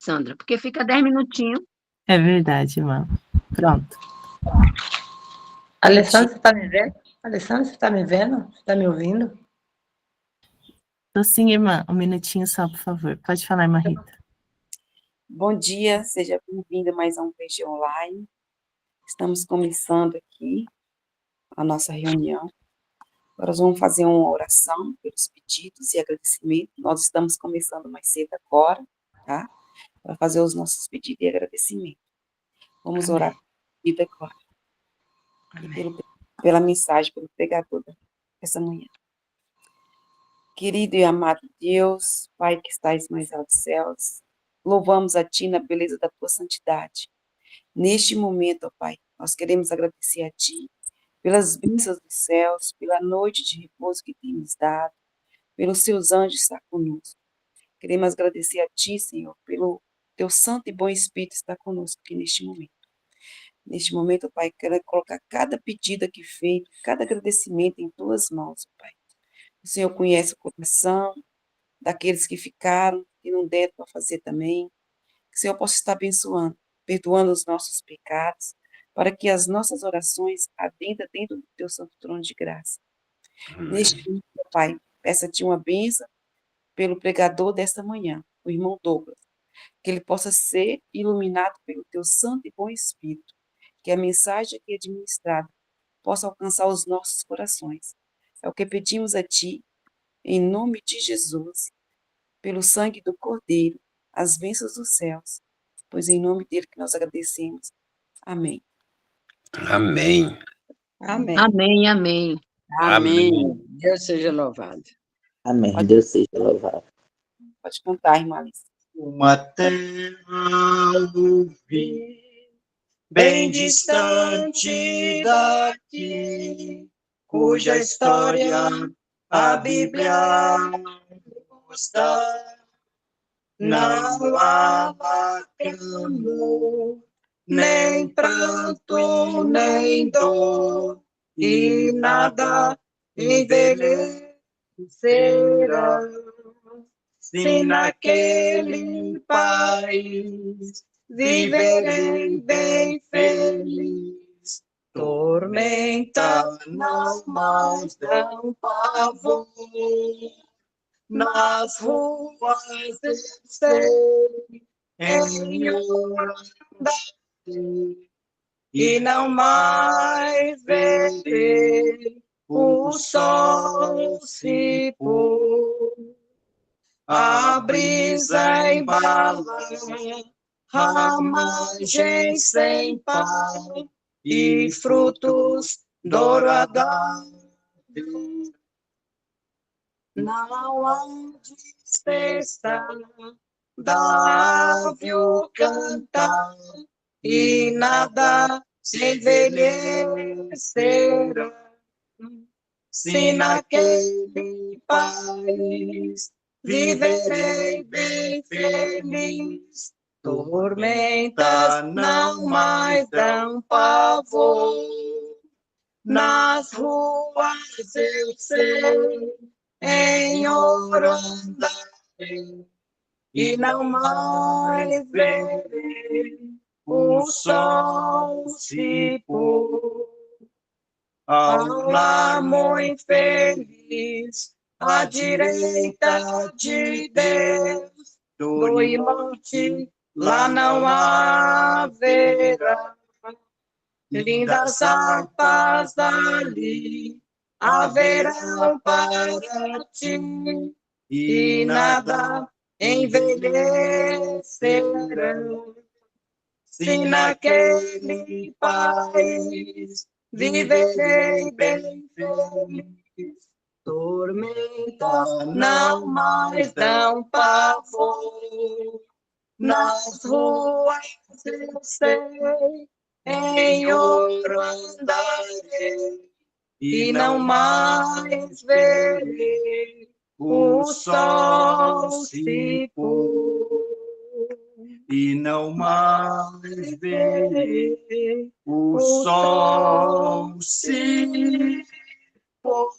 Sandra, porque fica 10 minutinhos. É verdade, irmã. Pronto. Alessandra, você está me vendo? Alessandra, você está me vendo? Você está me ouvindo? Tô sim, irmã. Um minutinho só, por favor. Pode falar, irmã Rita. Bom dia, seja bem-vinda mais a um PG Online. Estamos começando aqui a nossa reunião. Agora nós vamos fazer uma oração pelos pedidos e agradecimento. Nós estamos começando mais cedo agora, tá? Para fazer os nossos pedidos e agradecimento. Vamos Amém. orar pedido agora. E pela mensagem, pelo pregador dessa manhã. Querido e amado Deus, Pai que estais mais altos céus, louvamos a Ti na beleza da Tua santidade. Neste momento, ó Pai, nós queremos agradecer a Ti pelas bênçãos dos céus, pela noite de repouso que tem nos dado, pelos Seus anjos estar conosco. Queremos agradecer a Ti, Senhor, pelo Teu santo e bom Espírito estar conosco aqui neste momento. Neste momento, ó Pai, quero colocar cada pedido aqui feito, cada agradecimento em Tuas mãos, ó Pai. O Senhor conhece o coração daqueles que ficaram, que não deram para fazer também. Que o Senhor possa estar abençoando, perdoando os nossos pecados, para que as nossas orações adentrem dentro do Teu santo trono de graça. Neste dia, Pai, peço-te uma bênção pelo pregador desta manhã, o irmão Douglas, que ele possa ser iluminado pelo Teu santo e bom Espírito, que a mensagem aqui administrada possa alcançar os nossos corações. É o que pedimos a Ti, em nome de Jesus, pelo sangue do Cordeiro, as bênçãos dos céus, pois em nome dele que nós agradecemos. Amém. Amém. Amém. Amém, amém. Amém. Deus seja louvado. Amém. Deus seja louvado. Pode contar, irmã Alice. Uma terra ouvir, bem distante daqui, cuja história a Bíblia nos dá. Não há clamor, nem pranto, nem dor, e nada envelhecerá. Se naquele país viverei bem feliz, tormenta não mais dão pavor. Nas ruas eu sei em andar, e não mais verei o sol se pôr. A brisa embala, ramagens sem pau e frutos dourados. Não há cessar da ave o cantar, e nada se envelhecerá. Se naquele país viverei bem feliz, tormenta não mais dão pavor. Nas ruas eu sei, em ouro andarei, e não mais verei o sol se pôr. Alma infeliz, à direita de Deus, dor e morte lá não haverá. Lindas harpas ali haverão para ti, e nada envelhecerão. Se naquele país viverei bem feliz, tormenta não mais dão pavor. Nas ruas eu sei, em ouro andarei, e não mais verei o sol se pôr. E não mais verei o sol se pôr.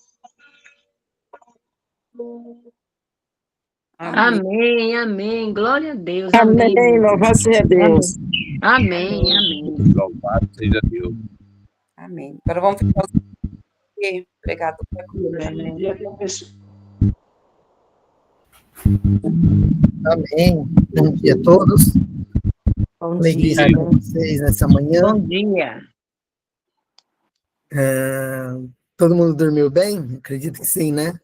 Amém, amém. Glória a Deus. Amém. Amém. Louvado seja Deus. Amém, amém. Louvado seja Deus. Amém. Agora vamos ficar os pregado. Amém. Bom dia a todos. Bom Alegria dia. estar com vocês nessa manhã. Bom dia. Todo mundo dormiu bem? Acredito que sim, né?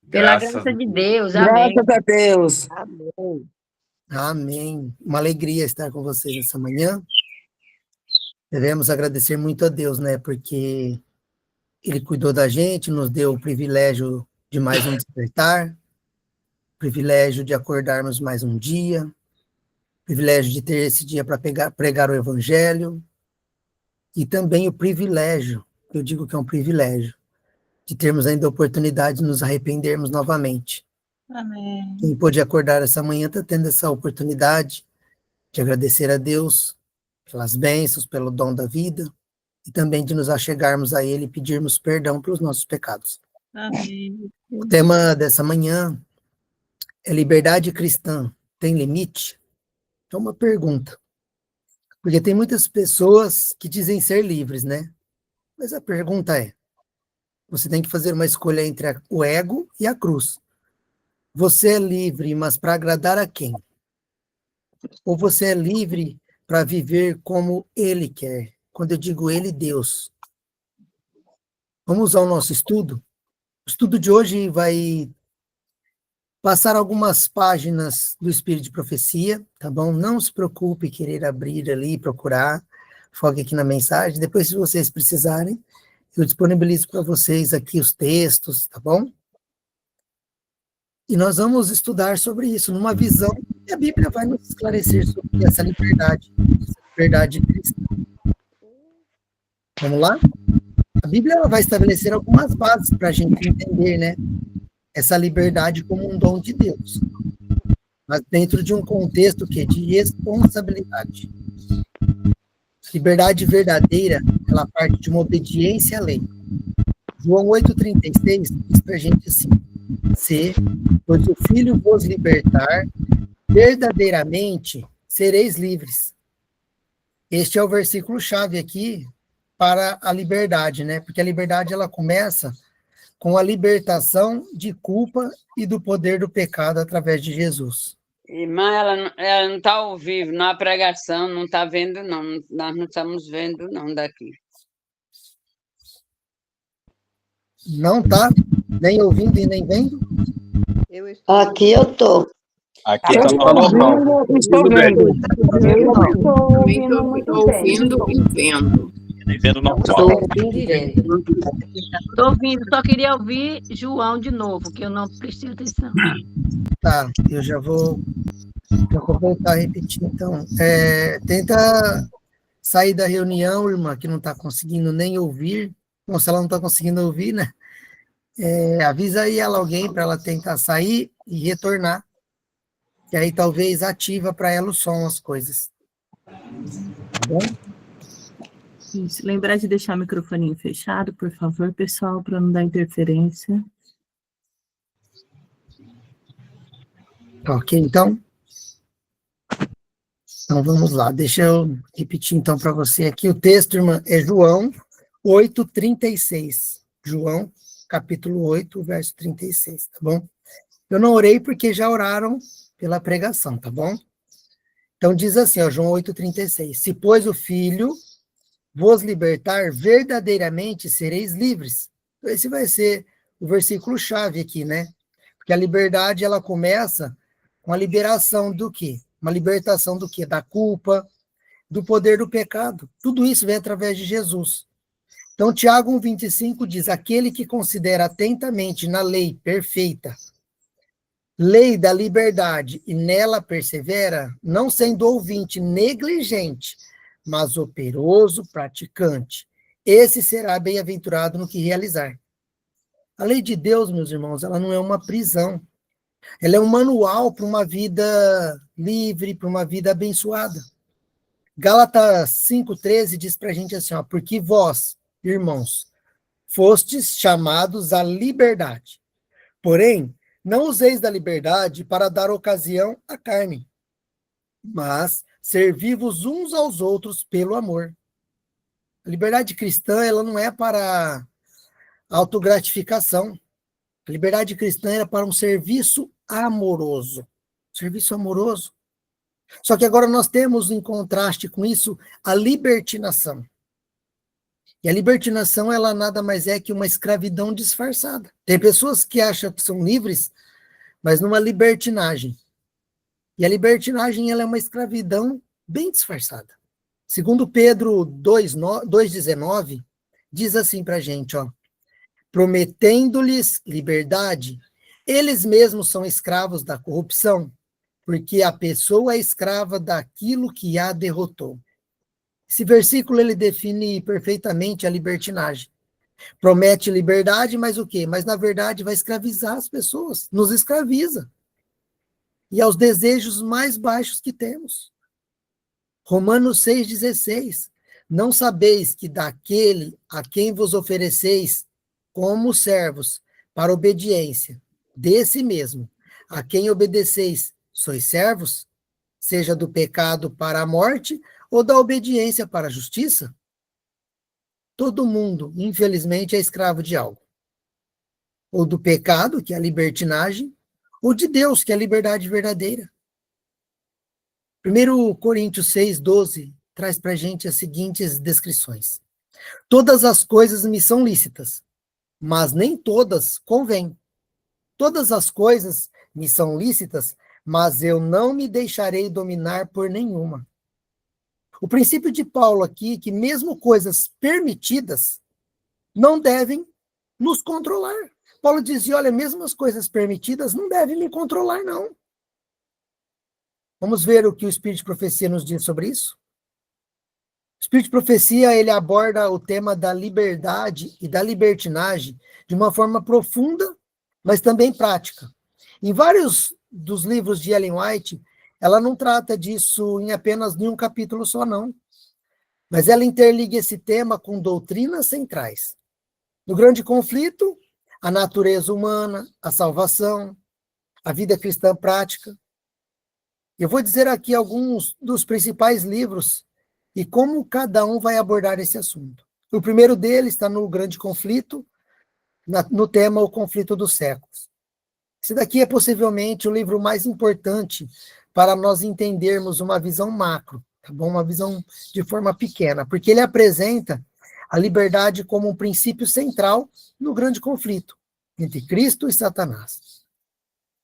Pela Graças graça de Deus. Amém. Graças a Deus. Amém. Uma alegria estar com vocês nessa manhã. Devemos agradecer muito a Deus, né? Porque Ele cuidou da gente, nos deu o privilégio de mais um despertar, privilégio de acordarmos mais um dia, privilégio de ter esse dia para pregar o Evangelho, e também o privilégio, eu digo que é um privilégio, de termos ainda a oportunidade de nos arrependermos novamente. Amém. Quem pôde acordar essa manhã está tendo essa oportunidade de agradecer a Deus pelas bênçãos, pelo dom da vida, e também de nos achegarmos a Ele e pedirmos perdão pelos nossos pecados. Amém. O tema dessa manhã é liberdade cristã. Tem limite? É uma pergunta. Porque tem muitas pessoas que dizem ser livres, né? Mas a pergunta é, você tem que fazer uma escolha entre o ego e a cruz. Você é livre, mas para agradar a quem? Ou você é livre para viver como Ele quer? Quando eu digo Ele, Deus. Vamos ao nosso estudo? O estudo de hoje vai passar algumas páginas do Espírito de Profecia, tá bom? Não se preocupe em querer abrir ali, procurar, foque aqui na mensagem. Depois, se vocês precisarem, eu disponibilizo para vocês aqui os textos, tá bom? E nós vamos estudar sobre isso, numa visão que a Bíblia vai nos esclarecer sobre essa liberdade cristã. Vamos lá? A Bíblia ela vai estabelecer algumas bases para a gente entender, né? Essa liberdade como um dom de Deus, mas dentro de um contexto que é de responsabilidade. Liberdade verdadeira, ela parte de uma obediência à lei. João 8,36 diz para a gente assim, se, pois o Filho vos libertar, verdadeiramente sereis livres. Este é o versículo-chave aqui para a liberdade, né? Porque a liberdade, ela começa com a libertação de culpa e do poder do pecado através de Jesus. Irmã, ela não está ao vivo, na pregação, não está vendo, não. Nós não estamos vendo, não, daqui. Não tá? Nem ouvindo e nem vendo? Aqui eu tô. Aqui está normal. Estou Tudo bem. vendo. Estou ouvindo e vendo. Vendo normal. Estou ouvindo direto. Estou ouvindo, só queria ouvir João de novo, que eu não prestei atenção. Tá, eu já vou voltar a repetir, então. Tenta sair da reunião, irmã, que não está conseguindo nem ouvir. Bom, se ela não está conseguindo ouvir, né? Avisa aí alguém para ela tentar sair e retornar. Que aí talvez ativa para ela o som, as coisas. Tá bom? Isso. Lembrar de deixar o microfoninho fechado, por favor, pessoal, para não dar interferência. Ok, então? Então vamos lá, deixa eu repetir então para você aqui. O texto, irmã, é João 8,36. João, capítulo 8, verso 36, tá bom? Eu não orei porque já oraram pela pregação, tá bom? Então diz assim, ó, João 8,36. Se, pois, o Filho vos libertar, verdadeiramente sereis livres. Então, esse vai ser o versículo-chave aqui, né? Porque a liberdade, ela começa com a liberação do quê? Uma libertação do quê? Da culpa, do poder do pecado. Tudo isso vem através de Jesus. Então, Tiago 1,25 diz, aquele que considera atentamente na lei perfeita, lei da liberdade, e nela persevera, não sendo ouvinte negligente, mas operoso praticante. Esse será bem-aventurado no que realizar. A lei de Deus, meus irmãos, ela não é uma prisão. Ela é um manual para uma vida livre, para uma vida abençoada. Gálatas 5,13 diz para a gente assim, ó, porque vós, irmãos, fostes chamados à liberdade. Porém, Não useis da liberdade para dar ocasião à carne, mas servi-vos uns aos outros pelo amor. A liberdade cristã, ela não é para autogratificação. A liberdade cristã era para um serviço amoroso. Serviço amoroso. Só que agora nós temos, em contraste com isso, a libertinação. E a libertinação, ela nada mais é que uma escravidão disfarçada. Tem pessoas que acham que são livres, mas numa libertinagem. E a libertinagem, ela é uma escravidão bem disfarçada. Segundo Pedro 2,19, diz assim pra gente, ó, prometendo-lhes liberdade, eles mesmos são escravos da corrupção, porque a pessoa é escrava daquilo que a derrotou. Esse versículo, ele define perfeitamente a libertinagem. Promete liberdade, mas o quê? Mas, na verdade, vai escravizar as pessoas, nos escraviza. E aos desejos mais baixos que temos. Romanos 6,16. Não sabeis que daquele a quem vos ofereceis como servos para obediência, desse mesmo, a quem obedeceis, sois servos, seja do pecado para a morte ou da obediência para a justiça? Todo mundo, infelizmente, é escravo de algo. Ou do pecado, que é a libertinagem, ou de Deus, que é a liberdade verdadeira. 1 Coríntios 6,12 traz para a gente as seguintes descrições. Todas as coisas me são lícitas, mas nem todas convêm. Todas as coisas me são lícitas, mas eu não me deixarei dominar por nenhuma. O princípio de Paulo aqui é que mesmo coisas permitidas não devem nos controlar. Paulo dizia, olha, mesmo as coisas permitidas não devem me controlar, não. Vamos ver o que o Espírito de Profecia nos diz sobre isso? O Espírito de Profecia, ele aborda o tema da liberdade e da libertinagem de uma forma profunda, mas também prática. Em vários dos livros de Ellen White, ela não trata disso em apenas um capítulo só, não. Mas ela interliga esse tema com doutrinas centrais. No grande conflito, a natureza humana, a salvação, a vida cristã prática. Eu vou dizer aqui alguns dos principais livros e como cada um vai abordar esse assunto. O primeiro deles está no grande conflito, no tema O Conflito dos Séculos. Esse daqui é possivelmente o livro mais importante para nós entendermos uma visão macro, tá bom? Uma visão de forma pequena, porque ele apresenta a liberdade como um princípio central no grande conflito entre Cristo e Satanás.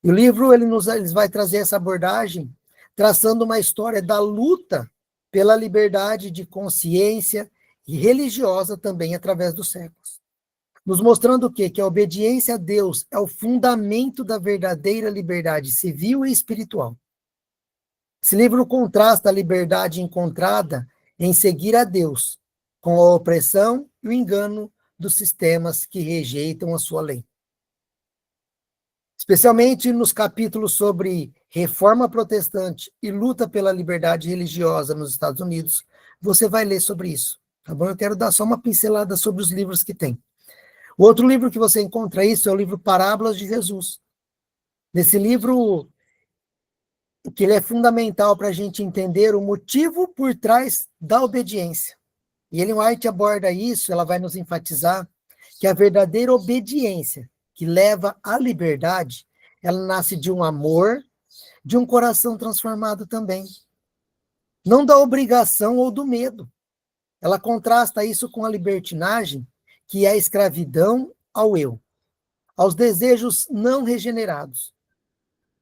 E o livro ele vai trazer essa abordagem traçando uma história da luta pela liberdade de consciência e religiosa também através dos séculos. Nos mostrando o quê? Que a obediência a Deus é o fundamento da verdadeira liberdade civil e espiritual. Esse livro contrasta a liberdade encontrada em seguir a Deus com a opressão e o engano dos sistemas que rejeitam a sua lei. Especialmente nos capítulos sobre reforma protestante e luta pela liberdade religiosa nos Estados Unidos, você vai ler sobre isso, tá bom? Eu quero dar só uma pincelada sobre os livros que tem. O outro livro que você encontra isso é o livro Parábolas de Jesus. Nesse livro, que ele é fundamental para a gente entender o motivo por trás da obediência. E Ellen White aborda isso, ela vai nos enfatizar que a verdadeira obediência que leva à liberdade, ela nasce de um amor, de um coração transformado também. Não da obrigação ou do medo. Ela contrasta isso com a libertinagem, que é a escravidão ao eu, aos desejos não regenerados.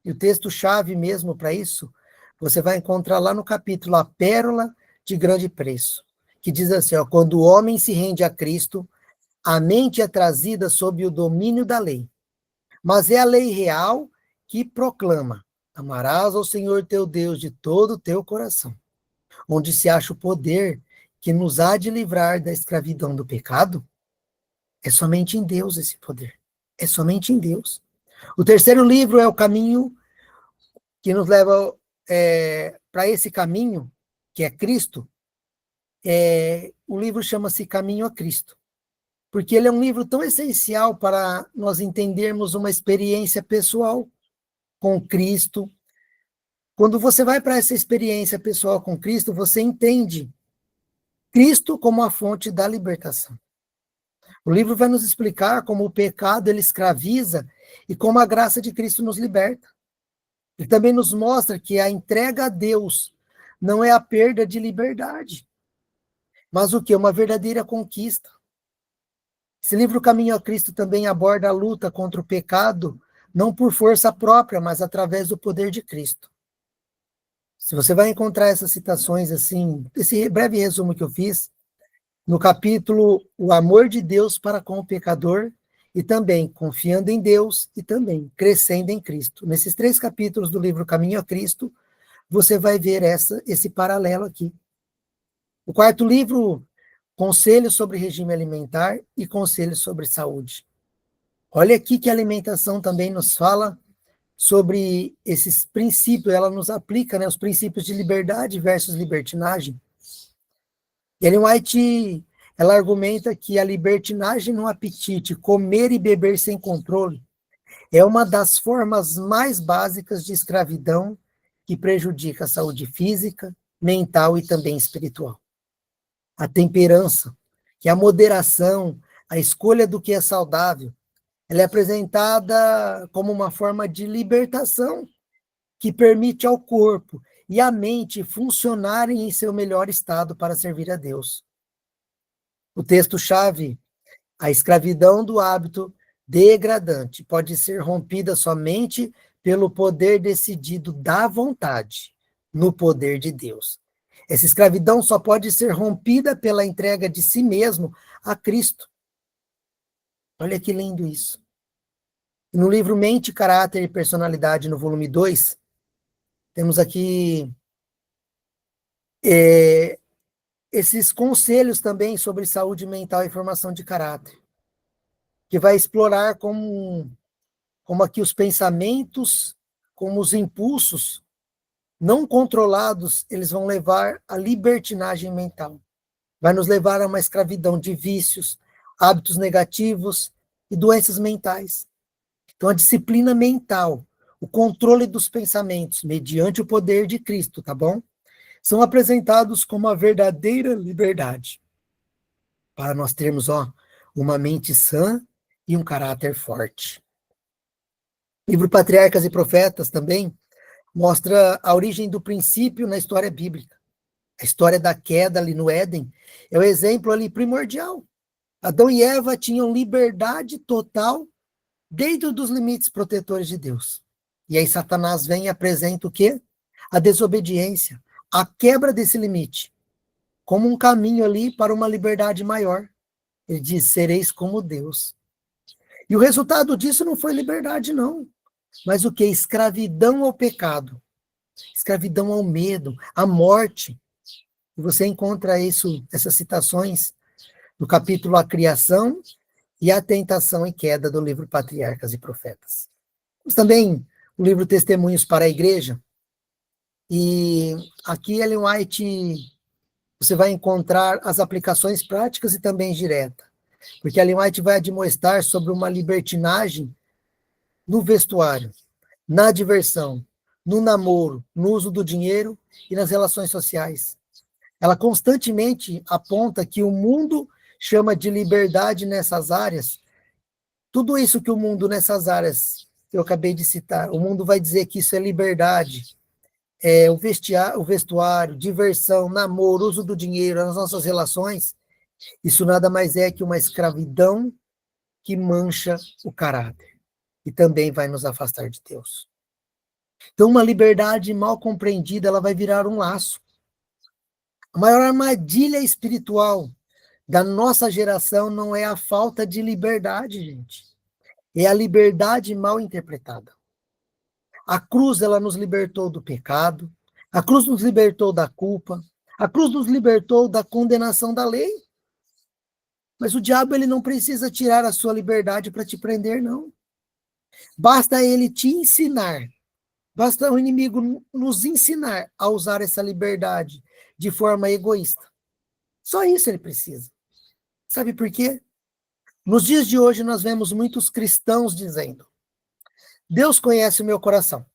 E o texto-chave mesmo para isso, você vai encontrar lá no capítulo A Pérola de Grande Preço, que diz assim, ó, quando o homem se rende a Cristo, a mente é trazida sob o domínio da lei. Mas é a lei real que proclama, amarás ao Senhor teu Deus de todo o teu coração, onde se acha o poder que nos há de livrar da escravidão do pecado. É somente em Deus esse poder. É somente em Deus. O terceiro livro é o caminho que nos leva para esse caminho, que é Cristo. O livro chama-se Caminho a Cristo. porque ele é um livro tão essencial para nós entendermos uma experiência pessoal com Cristo. Quando você vai para essa experiência pessoal com Cristo, você entende Cristo como a fonte da libertação. O livro vai nos explicar como o pecado ele escraviza e como a graça de Cristo nos liberta. Ele também nos mostra que a entrega a Deus não é a perda de liberdade, mas o que? Uma verdadeira conquista. Esse livro Caminho a Cristo também aborda a luta contra o pecado, não por força própria, mas através do poder de Cristo. Se você vai encontrar essas citações assim, esse breve resumo que eu fiz, no capítulo O Amor de Deus para com o Pecador, e também Confiando em Deus, e também Crescendo em Cristo. Nesses 3 capítulos do livro Caminho a Cristo, você vai ver esse paralelo aqui. O 4º livro, Conselhos sobre Regime Alimentar e Conselhos sobre Saúde. Olha aqui que a alimentação também nos fala sobre esses princípios, ela nos aplica, né, os princípios de liberdade versus libertinagem. Ellen White, ela argumenta que a libertinagem no apetite, comer e beber sem controle, é uma das formas mais básicas de escravidão que prejudica a saúde física, mental e também espiritual. A temperança, que é a moderação, a escolha do que é saudável, ela é apresentada como uma forma de libertação que permite ao corpo e à mente funcionarem em seu melhor estado para servir a Deus. O texto-chave, a escravidão do hábito degradante pode ser rompida somente pelo poder decidido da vontade, no poder de Deus. Essa escravidão só pode ser rompida pela entrega de si mesmo a Cristo. Olha que lindo isso. No livro Mente, Caráter e Personalidade, no volume 2, temos aqui esses conselhos também sobre saúde mental e formação de caráter, que vai explorar como aqui os pensamentos, como os impulsos não controlados, eles vão levar à libertinagem mental. Vai nos levar a uma escravidão de vícios, hábitos negativos e doenças mentais. Então, a disciplina mental, o controle dos pensamentos, mediante o poder de Cristo, tá bom? São apresentados como a verdadeira liberdade. Para nós termos, uma mente sã e um caráter forte. O livro Patriarcas e Profetas também mostra a origem do princípio na história bíblica. A história da queda ali no Éden é o exemplo ali primordial. Adão e Eva tinham liberdade total dentro dos limites protetores de Deus. E aí Satanás vem e apresenta o quê? A desobediência, a quebra desse limite, como um caminho ali para uma liberdade maior. Ele diz, sereis como Deus. E o resultado disso não foi liberdade, não. Mas o quê? Escravidão ao pecado, escravidão ao medo, à morte. E você encontra essas citações no capítulo A Criação e a Tentação e Queda do livro Patriarcas e Profetas. Mas também o livro Testemunhos para a Igreja. E aqui, Ellen White, você vai encontrar as aplicações práticas e também diretas. Porque Ellen White vai admoestar sobre uma libertinagem no vestuário, na diversão, no namoro, no uso do dinheiro e nas relações sociais. Ela constantemente aponta que o mundo chama de liberdade nessas áreas. Tudo isso que o mundo nessas áreas que eu acabei de citar, o mundo vai dizer que isso é liberdade. O vestuário, diversão, namoro, uso do dinheiro, nas nossas relações, isso nada mais é que uma escravidão que mancha o caráter e também vai nos afastar de Deus. Então, uma liberdade mal compreendida, ela vai virar um laço. A maior armadilha espiritual da nossa geração não é a falta de liberdade, gente. É a liberdade mal interpretada. A cruz, ela nos libertou do pecado. A cruz nos libertou da culpa. A cruz nos libertou da condenação da lei. Mas o diabo, ele não precisa tirar a sua liberdade para te prender, não. Basta ele te ensinar. Basta o inimigo nos ensinar a usar essa liberdade de forma egoísta. Só isso ele precisa. Sabe por quê? Nos dias de hoje, nós vemos muitos cristãos dizendo: Deus conhece o meu coração.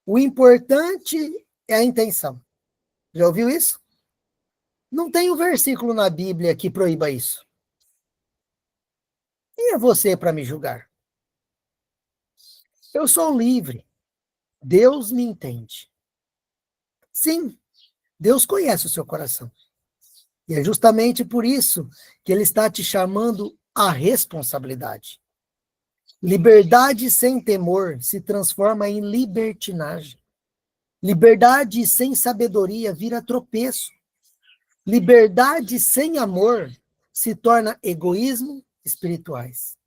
O importante é a intenção. Já ouviu isso? Não tem um versículo na Bíblia que proíba isso. Quem é você para me julgar? Eu sou livre. Deus me entende. Sim, Deus conhece o seu coração. E é justamente por isso que Ele está te chamando à responsabilidade. Liberdade sem temor se transforma em libertinagem. Liberdade sem sabedoria vira tropeço. Liberdade sem amor se torna egoísmo espirituais.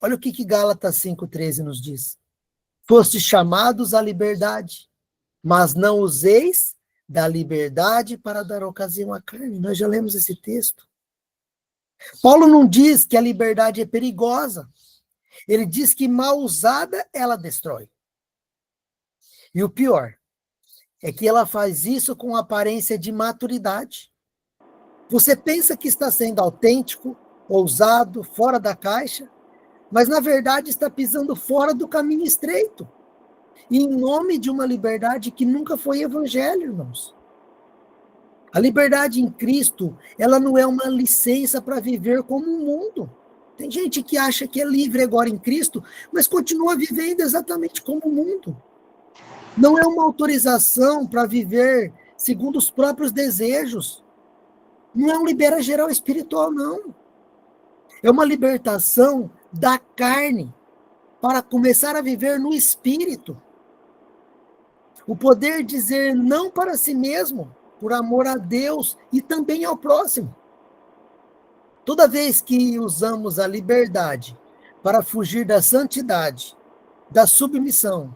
Olha o que Gálatas 5,13 nos diz. Fostes chamados à liberdade, mas não useis da liberdade para dar ocasião à carne. Nós já lemos esse texto. Paulo não diz que a liberdade é perigosa. Ele diz que mal usada, ela destrói. E o pior é que ela faz isso com aparência de maturidade. Você pensa que está sendo autêntico, ousado, fora da caixa, mas na verdade está pisando fora do caminho estreito. E em nome de uma liberdade que nunca foi evangelho, irmãos. A liberdade em Cristo, ela não é uma licença para viver como o mundo. Tem gente que acha que é livre agora em Cristo, mas continua vivendo exatamente como o mundo. Não é uma autorização para viver segundo os próprios desejos. Não é um libera geral espiritual, não. É uma libertação da carne para começar a viver no espírito. O poder dizer não para si mesmo, por amor a Deus e também ao próximo. Toda vez que usamos a liberdade para fugir da santidade, da submissão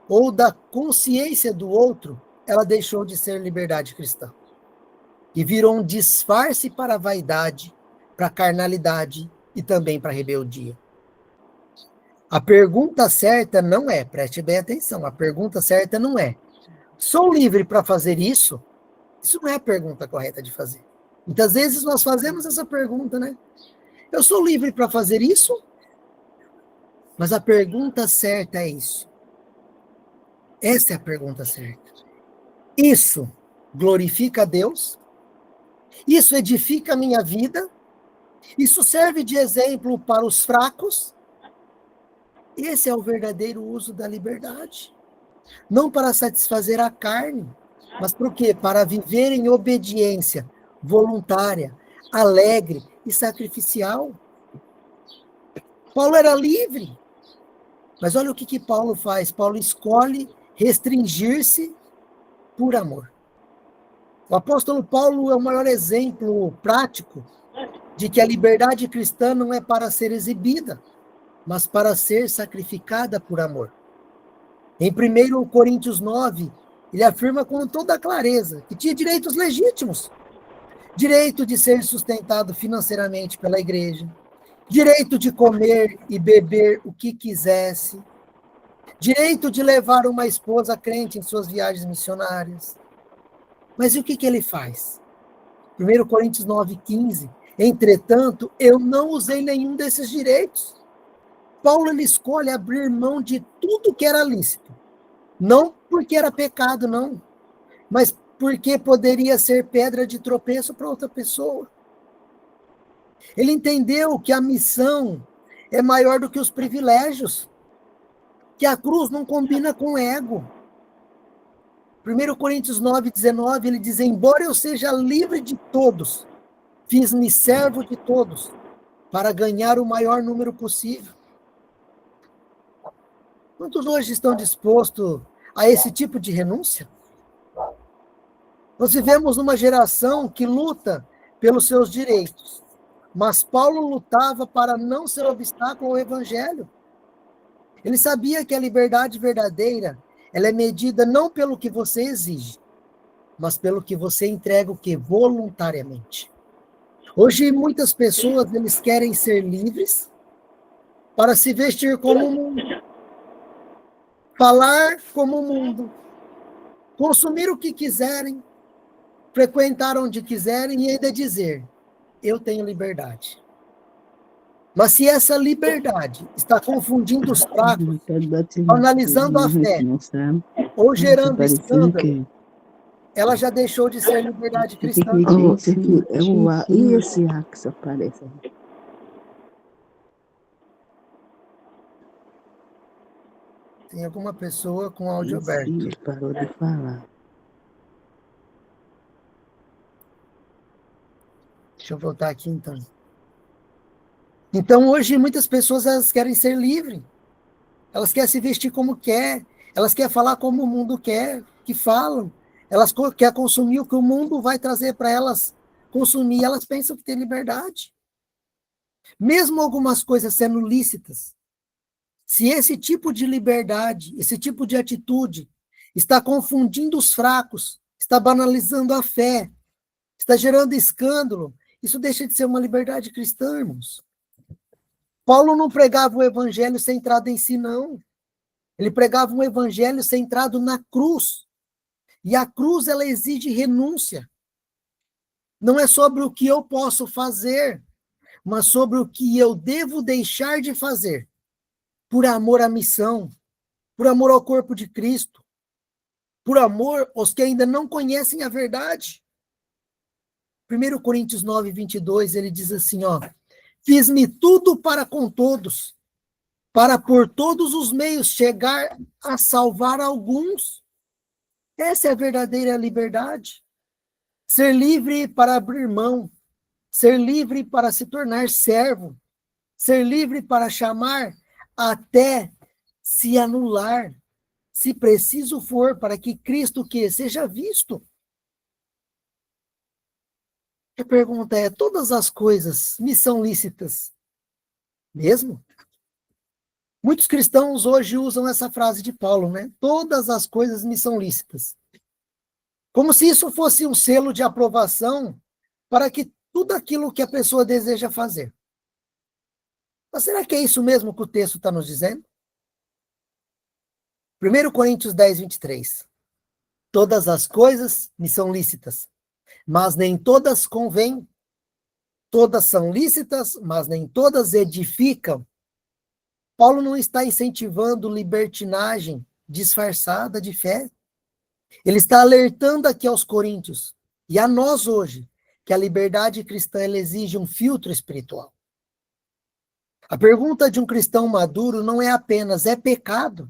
ou da consciência do outro, ela deixou de ser liberdade cristã. E virou um disfarce para a vaidade, para a carnalidade e também para a rebeldia. A pergunta certa não é, preste bem atenção, a pergunta certa não é: sou livre para fazer isso? Isso não é a pergunta correta de fazer. Muitas vezes nós fazemos essa pergunta, né? Eu sou livre para fazer isso? Mas a pergunta certa é isso. Essa é a pergunta certa. Isso glorifica a Deus? Isso edifica a minha vida? Isso serve de exemplo para os fracos? Esse é o verdadeiro uso da liberdade. Não para satisfazer a carne, mas para o quê? Para viver em obediência voluntária, alegre e sacrificial. Paulo era livre. Mas olha o que Paulo faz. Paulo escolhe restringir-se por amor. O apóstolo Paulo é o maior exemplo prático de que a liberdade cristã não é para ser exibida, mas para ser sacrificada por amor. Em 1 Coríntios 9, ele afirma com toda a clareza que tinha direitos legítimos. Direito de ser sustentado financeiramente pela igreja, direito de comer e beber o que quisesse, direito de levar uma esposa crente em suas viagens missionárias. Mas e o que ele faz? 1 Coríntios 9,15, entretanto, eu não usei nenhum desses direitos. Paulo ele escolhe abrir mão de tudo que era lícito. Não porque era pecado, não. Mas porque poderia ser pedra de tropeço para outra pessoa. Ele entendeu que a missão é maior do que os privilégios. Que a cruz não combina com ego. 1 Coríntios 9,19, ele diz: embora eu seja livre de todos, fiz-me servo de todos, para ganhar o maior número possível. Quantos hoje estão dispostos a esse tipo de renúncia? Nós vivemos numa geração que luta pelos seus direitos, mas Paulo lutava para não ser obstáculo ao evangelho. Ele sabia que a liberdade verdadeira, ela é medida não pelo que você exige, mas pelo que você entrega o que? Voluntariamente. Hoje, muitas pessoas, eles querem ser livres para se vestir como o mundo, falar como o mundo, consumir o que quiserem, frequentar onde quiserem e ainda dizer: eu tenho liberdade. Mas se essa liberdade está confundindo os fracos, analisando a fé, ou gerando escândalo, ela já deixou de ser liberdade cristã. E esse A que aparece? Tem alguma pessoa com áudio aberto. Parou de falar. Deixa eu voltar aqui, então. Então, hoje, muitas pessoas elas querem ser livres. Elas querem se vestir como quer. Elas querem falar como o mundo quer que falam. Elas querem consumir o que o mundo vai trazer para elas consumir. Elas pensam que tem liberdade. Mesmo algumas coisas sendo lícitas, se esse tipo de liberdade, esse tipo de atitude está confundindo os fracos, está banalizando a fé, está gerando escândalo, isso deixa de ser uma liberdade cristã, irmãos. Paulo não pregava o evangelho centrado em si, não. Ele pregava um evangelho centrado na cruz. E a cruz, ela exige renúncia. Não é sobre o que eu posso fazer, mas sobre o que eu devo deixar de fazer, por amor à missão, por amor ao corpo de Cristo, por amor aos que ainda não conhecem a verdade. 1 Coríntios 9, 22, ele diz assim, ó, fiz-me tudo para com todos, para por todos os meios chegar a salvar alguns. Essa é a verdadeira liberdade. Ser livre para abrir mão, ser livre para se tornar servo, ser livre para chamar até se anular, se preciso for, para que Cristo que seja visto. A pergunta é, todas as coisas me são lícitas mesmo? Muitos cristãos hoje usam essa frase de Paulo, né? Todas as coisas me são lícitas. Como se isso fosse um selo de aprovação para que tudo aquilo que a pessoa deseja fazer. Mas será que é isso mesmo que o texto está nos dizendo? 1 Coríntios 10, 23. Todas as coisas me são lícitas, mas nem todas convêm. Todas são lícitas, mas nem todas edificam. Paulo não está incentivando libertinagem disfarçada de fé. Ele está alertando aqui aos coríntios, e a nós hoje, que a liberdade cristã ela exige um filtro espiritual. A pergunta de um cristão maduro não é apenas, é pecado?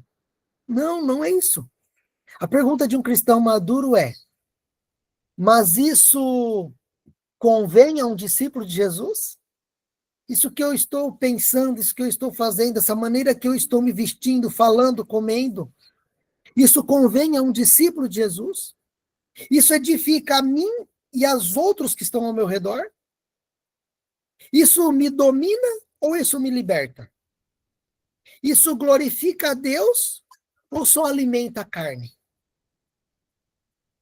Não, não é isso. A pergunta de um cristão maduro é, mas isso convém a um discípulo de Jesus? Isso que eu estou pensando, isso que eu estou fazendo, essa maneira que eu estou me vestindo, falando, comendo, isso convém a um discípulo de Jesus? Isso edifica a mim e aos outros que estão ao meu redor? Isso me domina ou isso me liberta? Isso glorifica a Deus ou só alimenta a carne?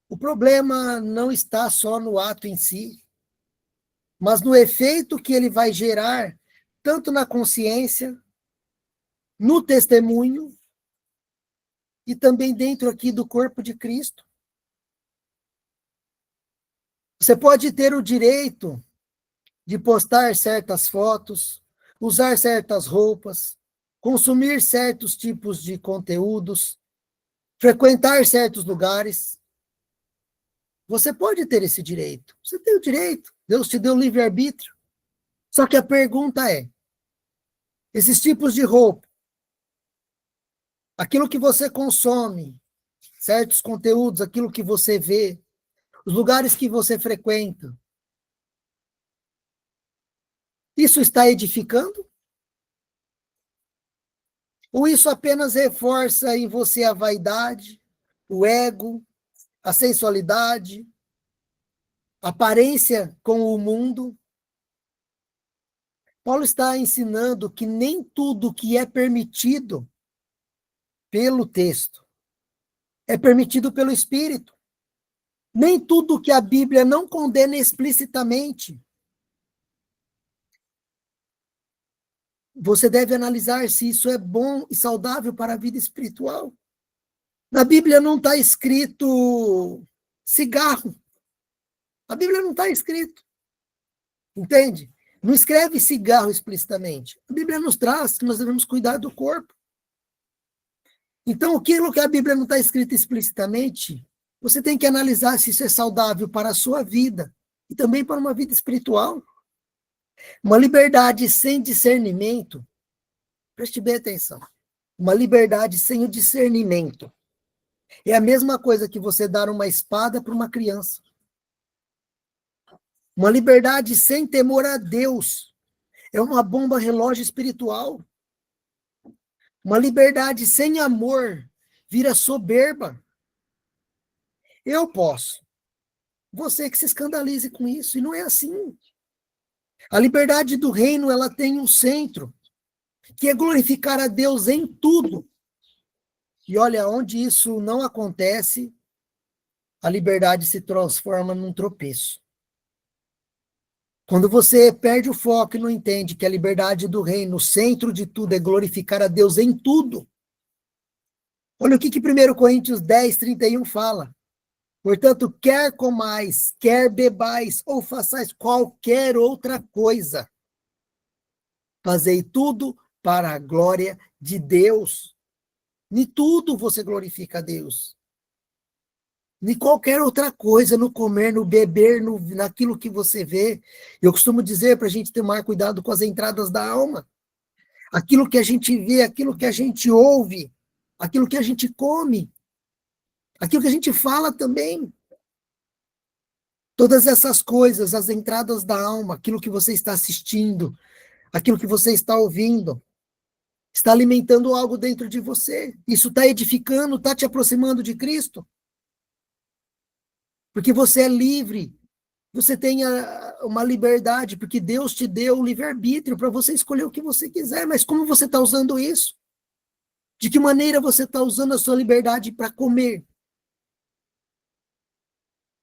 O problema não está só no ato em si, mas no efeito que ele vai gerar, tanto na consciência, no testemunho, e também dentro aqui do corpo de Cristo. Você pode ter o direito de postar certas fotos, usar certas roupas, consumir certos tipos de conteúdos, frequentar certos lugares. Você pode ter esse direito. Você tem o direito. Deus te deu livre-arbítrio. Só que a pergunta é, esses tipos de roupa, aquilo que você consome, certos conteúdos, aquilo que você vê, os lugares que você frequenta, isso está edificando? Ou isso apenas reforça em você a vaidade, o ego, a sensualidade, a aparência com o mundo? Paulo está ensinando que nem tudo que é permitido pelo texto é permitido pelo Espírito. Nem tudo que a Bíblia não condena explicitamente. Você deve analisar se isso é bom e saudável para a vida espiritual. Na Bíblia não está escrito cigarro. A Bíblia não está escrito. Entende? Não escreve cigarro explicitamente. A Bíblia nos traz que nós devemos cuidar do corpo. Então, aquilo que a Bíblia não está escrito explicitamente, você tem que analisar se isso é saudável para a sua vida e também para uma vida espiritual. Uma liberdade sem discernimento, preste bem atenção, uma liberdade sem o discernimento é a mesma coisa que você dar uma espada para uma criança. Uma liberdade sem temor a Deus é uma bomba relógio espiritual. Uma liberdade sem amor vira soberba. Eu posso. Você que se escandalize com isso. E não é assim. A liberdade do reino, ela tem um centro, que é glorificar a Deus em tudo. E olha, onde isso não acontece, a liberdade se transforma num tropeço. Quando você perde o foco e não entende que a liberdade do reino, o centro de tudo, é glorificar a Deus em tudo. Olha o que 1 Coríntios 10, 31 fala. Portanto, quer comais, quer bebais, ou façais qualquer outra coisa, fazei tudo para a glória de Deus. Em tudo você glorifica a Deus. Nem qualquer outra coisa, no comer, no beber, naquilo que você vê. Eu costumo dizer para a gente tomar cuidado com as entradas da alma. Aquilo que a gente vê, aquilo que a gente ouve, aquilo que a gente come, aquilo que a gente fala também. Todas essas coisas, as entradas da alma, aquilo que você está assistindo, aquilo que você está ouvindo, está alimentando algo dentro de você. Isso está edificando, está te aproximando de Cristo. Porque você é livre, você tem uma liberdade, porque Deus te deu o livre-arbítrio para você escolher o que você quiser, mas como você está usando isso? De que maneira você está usando a sua liberdade para comer?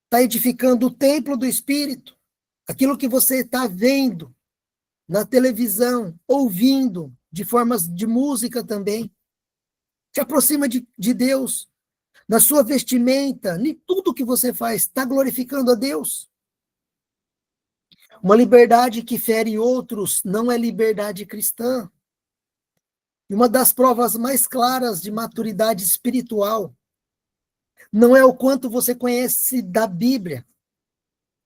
Está edificando o templo do Espírito? Aquilo que você está vendo na televisão, ouvindo, de formas de música também, te aproxima de Deus. Na sua vestimenta, em tudo que você faz, está glorificando a Deus. Uma liberdade que fere outros não é liberdade cristã. E uma das provas mais claras de maturidade espiritual não é o quanto você conhece da Bíblia,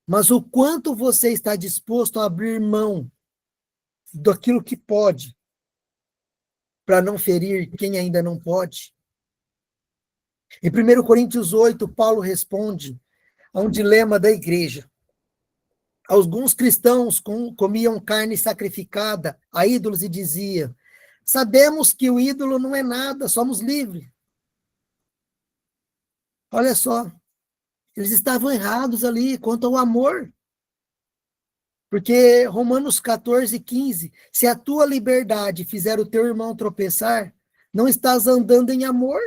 mas o quanto você está disposto a abrir mão daquilo que pode, para não ferir quem ainda não pode. Em 1 Coríntios 8, Paulo responde a um dilema da igreja. Alguns cristãos comiam carne sacrificada a ídolos e diziam: sabemos que o ídolo não é nada, somos livres. Olha só, eles estavam errados ali quanto ao amor. Porque Romanos 14, 15, se a tua liberdade fizer o teu irmão tropeçar, não estás andando em amor.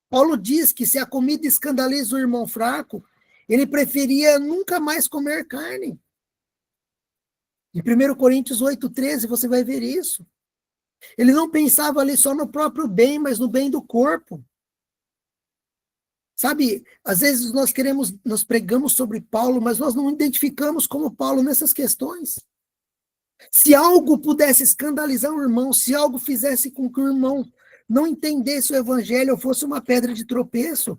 Paulo diz que se a comida escandaliza o irmão fraco, ele preferia nunca mais comer carne. Em 1 Coríntios 8,13, você vai ver isso. Ele não pensava ali só no próprio bem, mas no bem do corpo. Sabe, às vezes nós pregamos sobre Paulo, mas nós não identificamos como Paulo nessas questões. Se algo pudesse escandalizar o irmão, se algo fizesse com que o irmão não entendesse o evangelho ou fosse uma pedra de tropeço,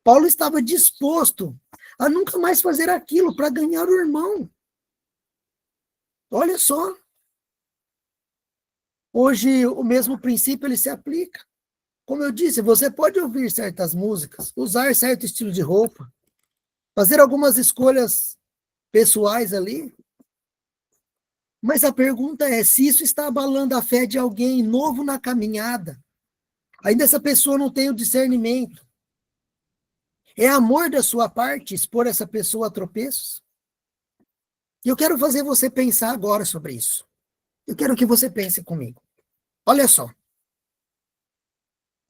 Paulo estava disposto a nunca mais fazer aquilo para ganhar o irmão. Olha só. Hoje o mesmo princípio ele se aplica. Como eu disse, você pode ouvir certas músicas, usar certo estilo de roupa, fazer algumas escolhas pessoais ali. Mas a pergunta é, se isso está abalando a fé de alguém novo na caminhada, ainda essa pessoa não tem o discernimento. É amor da sua parte expor essa pessoa a tropeços? E eu quero fazer você pensar agora sobre isso. Eu quero que você pense comigo. Olha só.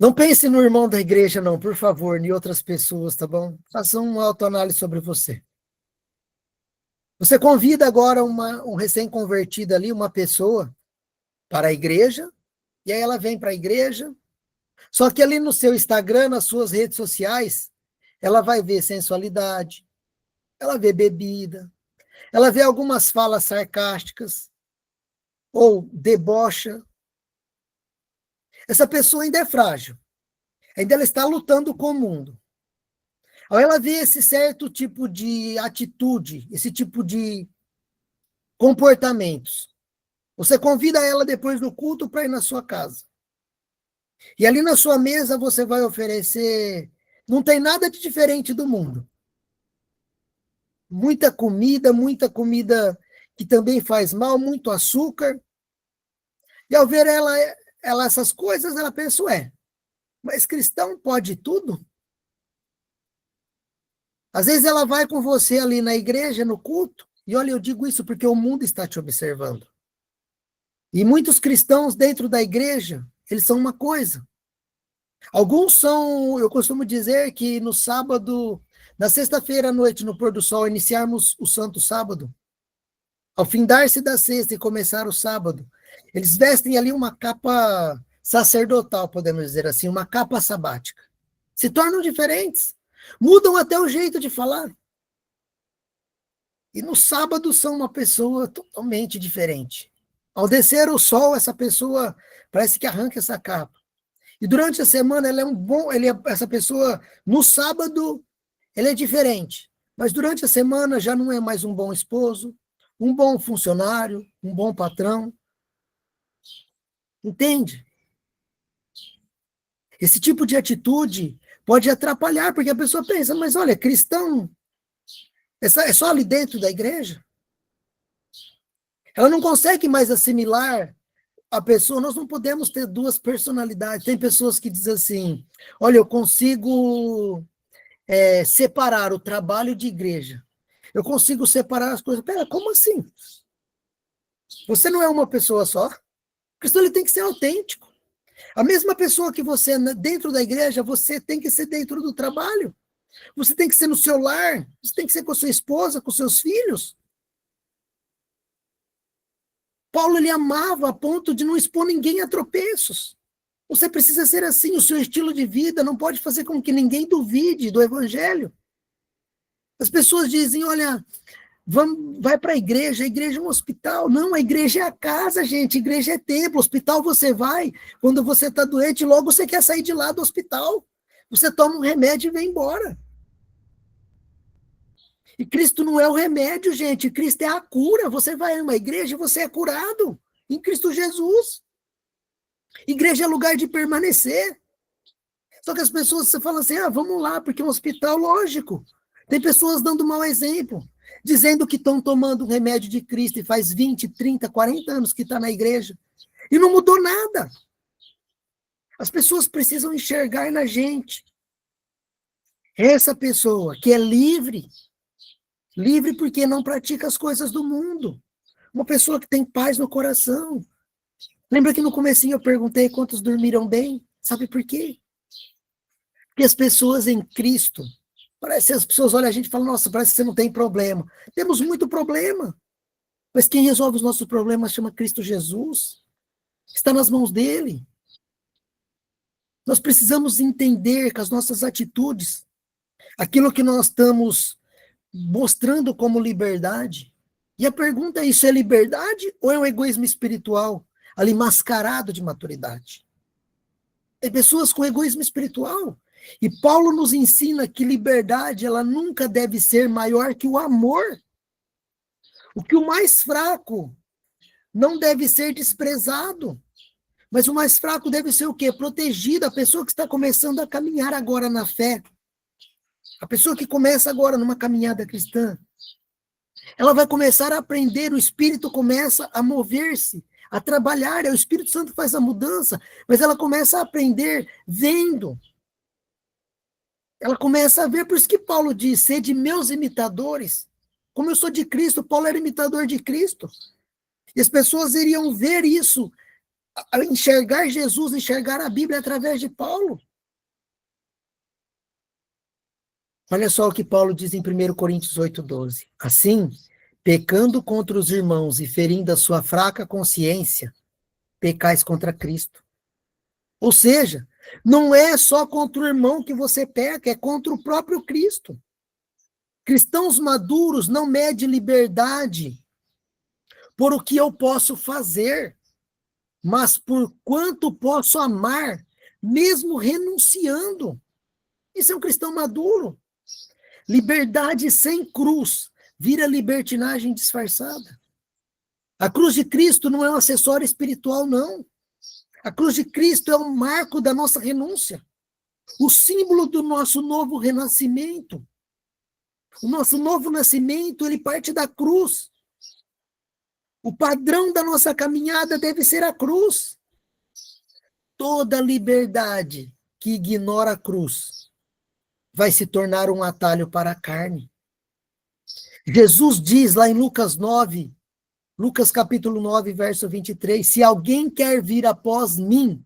Não pense no irmão da igreja, não, por favor, nem outras pessoas, tá bom? Faça uma autoanálise sobre você. Você convida agora um recém-convertido ali, uma pessoa, para a igreja, e aí ela vem para a igreja, só que ali no seu Instagram, nas suas redes sociais, ela vai ver sensualidade, ela vê bebida, ela vê algumas falas sarcásticas, ou debocha. Essa pessoa ainda é frágil, ainda ela está lutando com o mundo. Ao ela vê esse certo tipo de atitude, esse tipo de comportamentos, você convida ela depois do culto para ir na sua casa. E ali na sua mesa você vai oferecer, não tem nada de diferente do mundo. Muita comida que também faz mal, muito açúcar. E ao ver ela essas coisas, ela pensa, mas cristão pode tudo? Às vezes ela vai com você ali na igreja, no culto, e olha, eu digo isso porque o mundo está te observando. E muitos cristãos dentro da igreja, eles são uma coisa. Alguns são, eu costumo dizer que no sábado, na sexta-feira à noite, no pôr do sol, iniciarmos o santo sábado, ao findar-se da sexta e começar o sábado, eles vestem ali uma capa sacerdotal, podemos dizer assim, uma capa sabática. Se tornam diferentes. Mudam até o jeito de falar. E no sábado são uma pessoa totalmente diferente. Ao descer o sol, essa pessoa parece que arranca essa capa. E durante a semana, essa pessoa, no sábado, ele é diferente. Mas durante a semana já não é mais um bom esposo, um bom funcionário, um bom patrão. Entende? Esse tipo de atitude pode atrapalhar, porque a pessoa pensa, mas olha, cristão é só ali dentro da igreja? Ela não consegue mais assimilar a pessoa, nós não podemos ter duas personalidades. Tem pessoas que dizem assim, olha, eu consigo separar o trabalho de igreja. Eu consigo separar as coisas. Pera, como assim? Você não é uma pessoa só? O cristão ele tem que ser autêntico. A mesma pessoa que você é dentro da igreja, você tem que ser dentro do trabalho. Você tem que ser no seu lar. Você tem que ser com a sua esposa, com seus filhos. Paulo, ele amava a ponto de não expor ninguém a tropeços. Você precisa ser assim, o seu estilo de vida não pode fazer com que ninguém duvide do evangelho. As pessoas dizem, olha, vai para a igreja é um hospital. Não, a igreja é a casa, gente, a igreja é templo, hospital você vai, quando você está doente, logo você quer sair de lá do hospital. Você toma um remédio e vem embora. E Cristo não é o remédio, gente, Cristo é a cura. Você vai a uma igreja e você é curado em Cristo Jesus. Igreja é lugar de permanecer. Só que as pessoas, você fala assim, vamos lá, porque é um hospital, lógico. Tem pessoas dando mau exemplo, dizendo que estão tomando o remédio de Cristo e faz 20, 30, 40 anos que está na igreja. E não mudou nada. As pessoas precisam enxergar na gente. Essa pessoa que é livre porque não pratica as coisas do mundo. Uma pessoa que tem paz no coração. Lembra que no comecinho eu perguntei quantos dormiram bem? Sabe por quê? Porque as pessoas em Cristo, parece que as pessoas olham a gente e falam, nossa, parece que você não tem problema. Temos muito problema. Mas quem resolve os nossos problemas chama Cristo Jesus. Está nas mãos dele. Nós precisamos entender que as nossas atitudes, aquilo que nós estamos mostrando como liberdade, e a pergunta é, isso é liberdade ou é um egoísmo espiritual, ali mascarado de maturidade? Tem pessoas com egoísmo espiritual, e Paulo nos ensina que liberdade, ela nunca deve ser maior que o amor. O que o mais fraco não deve ser desprezado, mas o mais fraco deve ser o quê? Protegido. A pessoa que está começando a caminhar agora na fé, a pessoa que começa agora numa caminhada cristã, ela vai começar a aprender, o Espírito começa a mover-se, a trabalhar, o Espírito Santo faz a mudança, mas ela começa a aprender vendo. Ela começa a ver, por isso que Paulo diz, sede meus imitadores. Como eu sou de Cristo, Paulo era imitador de Cristo. E as pessoas iriam ver isso, enxergar Jesus, enxergar a Bíblia através de Paulo. Olha só o que Paulo diz em 1 Coríntios 8:12. Assim, pecando contra os irmãos e ferindo a sua fraca consciência, pecais contra Cristo. Ou seja, não é só contra o irmão que você peca, é contra o próprio Cristo. Cristãos maduros não medem liberdade por o que eu posso fazer, mas por quanto posso amar, mesmo renunciando. Isso é um cristão maduro. Liberdade sem cruz vira libertinagem disfarçada. A cruz de Cristo não é um acessório espiritual, não. A cruz de Cristo é um marco da nossa renúncia, o símbolo do nosso novo renascimento. O nosso novo nascimento, ele parte da cruz. O padrão da nossa caminhada deve ser a cruz. Toda liberdade que ignora a cruz vai se tornar um atalho para a carne. Jesus diz lá em Lucas 9, Lucas capítulo 9, verso 23, se alguém quer vir após mim,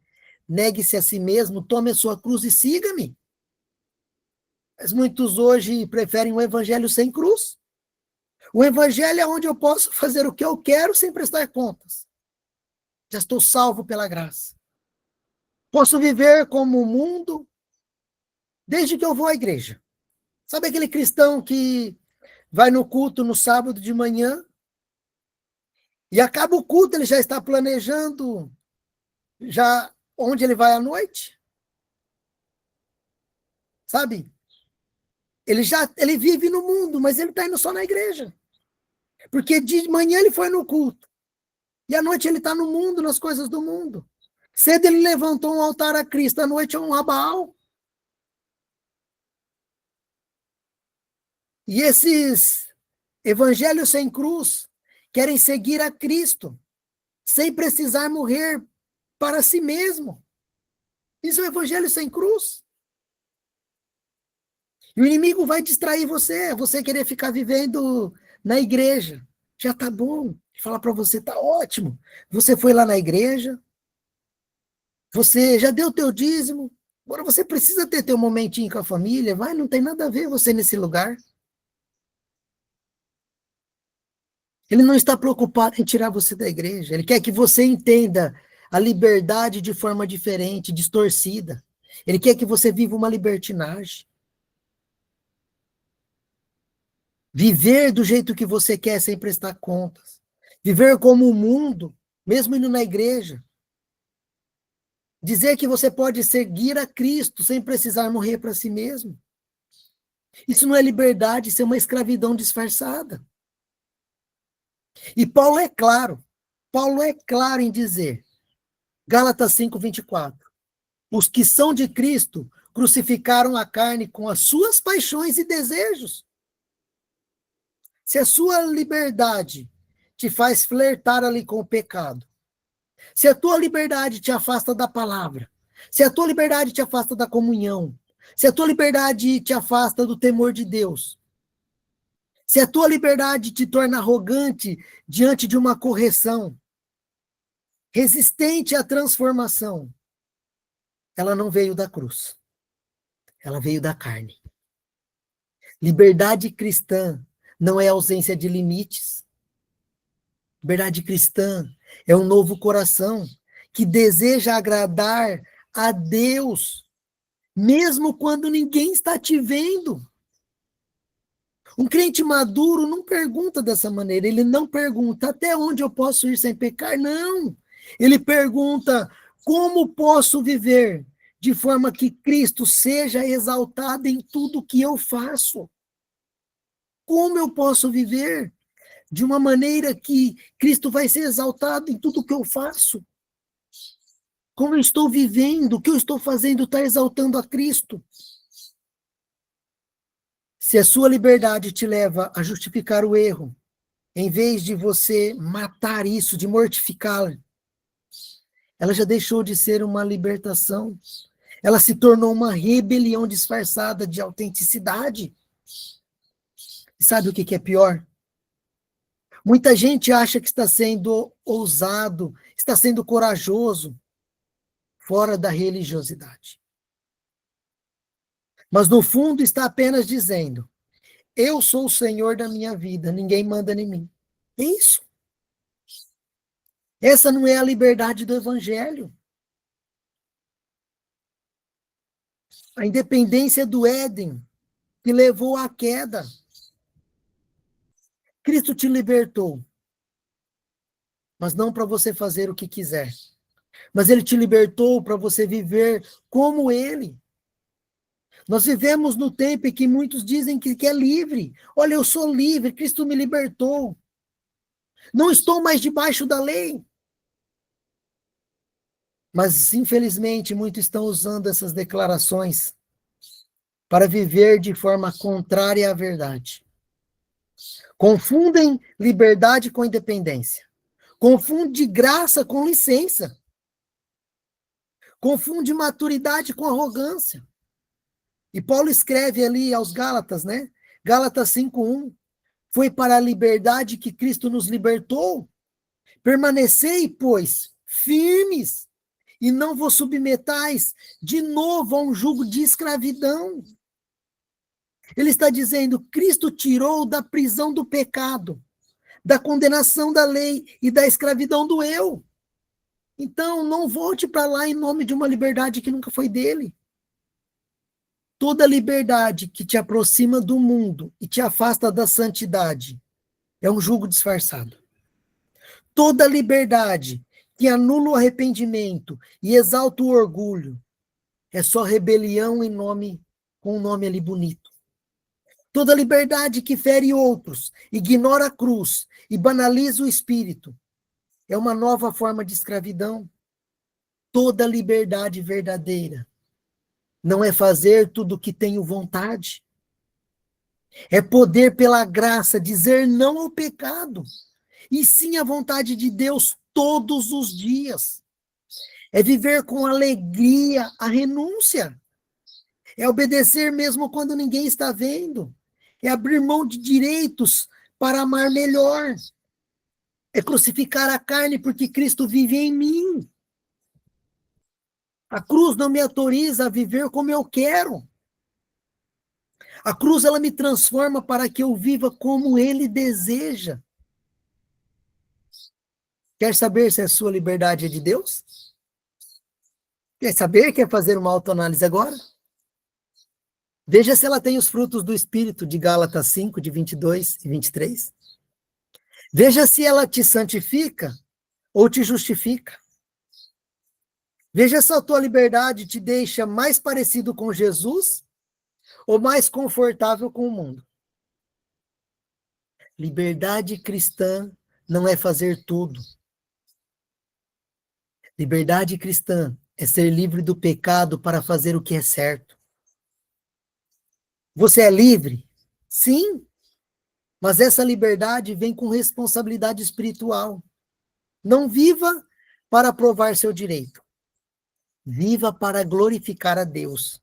negue-se a si mesmo, tome a sua cruz e siga-me. Mas muitos hoje preferem um evangelho sem cruz. O evangelho é onde eu posso fazer o que eu quero sem prestar contas. Já estou salvo pela graça. Posso viver como o mundo, desde que eu vou à igreja. Sabe aquele cristão que vai no culto no sábado de manhã e acaba o culto, ele já está planejando já onde ele vai à noite? Sabe? Ele vive no mundo, mas ele está indo só na igreja. Porque de manhã ele foi no culto. E à noite ele está no mundo, nas coisas do mundo. Cedo ele levantou um altar a Cristo, à noite é um Baal. E esses evangelhos sem cruz querem seguir a Cristo, sem precisar morrer para si mesmo. Isso é um evangelho sem cruz. E o inimigo vai distrair você querer ficar vivendo na igreja. Já tá bom. Falar para você, tá ótimo. Você foi lá na igreja, você já deu teu dízimo, agora você precisa ter teu momentinho com a família, vai, não tem nada a ver você nesse lugar. Ele não está preocupado em tirar você da igreja, ele quer que você entenda a liberdade de forma diferente, distorcida. Ele quer que você viva uma libertinagem. Viver do jeito que você quer sem prestar contas. Viver como o mundo, mesmo indo na igreja. Dizer que você pode seguir a Cristo sem precisar morrer para si mesmo. Isso não é liberdade, isso é uma escravidão disfarçada. E Paulo é claro em dizer, Gálatas 5:24, os que são de Cristo crucificaram a carne com as suas paixões e desejos. Se a sua liberdade te faz flertar ali com o pecado, se a tua liberdade te afasta da palavra, se a tua liberdade te afasta da comunhão, se a tua liberdade te afasta do temor de Deus, se a tua liberdade te torna arrogante diante de uma correção, resistente à transformação, ela não veio da cruz, ela veio da carne. Liberdade cristã não é ausência de limites. Liberdade cristã é um novo coração que deseja agradar a Deus, mesmo quando ninguém está te vendo. Um crente maduro não pergunta dessa maneira, ele não pergunta até onde eu posso ir sem pecar, não. Ele pergunta como posso viver de forma que Cristo seja exaltado em tudo que eu faço. Como eu posso viver de uma maneira que Cristo vai ser exaltado em tudo que eu faço? Como eu estou vivendo, o que eu estou fazendo está exaltando a Cristo. Se a sua liberdade te leva a justificar o erro, em vez de você matar isso, de mortificá-la, ela já deixou de ser uma libertação. Ela se tornou uma rebelião disfarçada de autenticidade. E sabe o que é pior? Muita gente acha que está sendo ousado, está sendo corajoso, fora da religiosidade. Mas no fundo está apenas dizendo, eu sou o Senhor da minha vida, ninguém manda em mim. É isso. Essa não é a liberdade do evangelho. A independência do Éden que levou à queda. Cristo te libertou, mas não para você fazer o que quiser. Mas ele te libertou para você viver como ele. Nós vivemos no tempo em que muitos dizem que é livre. Olha, eu sou livre, Cristo me libertou. Não estou mais debaixo da lei. Mas, infelizmente, muitos estão usando essas declarações para viver de forma contrária à verdade. Confundem liberdade com independência. Confunde graça com licença. Confunde maturidade com arrogância. E Paulo escreve ali aos Gálatas, né? Gálatas 5:1. Foi para a liberdade que Cristo nos libertou. Permanecei, pois, firmes, e não vos submetais de novo a um jugo de escravidão. Ele está dizendo, Cristo tirou da prisão do pecado, da condenação da lei e da escravidão do eu. Então, não volte para lá em nome de uma liberdade que nunca foi dele. Toda liberdade que te aproxima do mundo e te afasta da santidade é um jugo disfarçado. Toda liberdade que anula o arrependimento e exalta o orgulho é só rebelião com um nome ali bonito. Toda liberdade que fere outros, ignora a cruz e banaliza o espírito é uma nova forma de escravidão. Toda liberdade verdadeira não é fazer tudo o que tenho vontade. É poder, pela graça, dizer não ao pecado, e sim à vontade de Deus todos os dias. É viver com alegria a renúncia. É obedecer mesmo quando ninguém está vendo. É abrir mão de direitos para amar melhor. É crucificar a carne porque Cristo vive em mim. A cruz não me autoriza a viver como eu quero. A cruz, ela me transforma para que eu viva como Ele deseja. Quer saber se a sua liberdade é de Deus? Quer saber? Quer fazer uma autoanálise agora? Veja se ela tem os frutos do Espírito, de Gálatas 5, de 22 e 23. Veja se ela te santifica ou te justifica. Veja se a tua liberdade te deixa mais parecido com Jesus ou mais confortável com o mundo. Liberdade cristã não é fazer tudo. Liberdade cristã é ser livre do pecado para fazer o que é certo. Você é livre? Sim. Mas essa liberdade vem com responsabilidade espiritual. Não viva para provar seu direito. Viva para glorificar a Deus.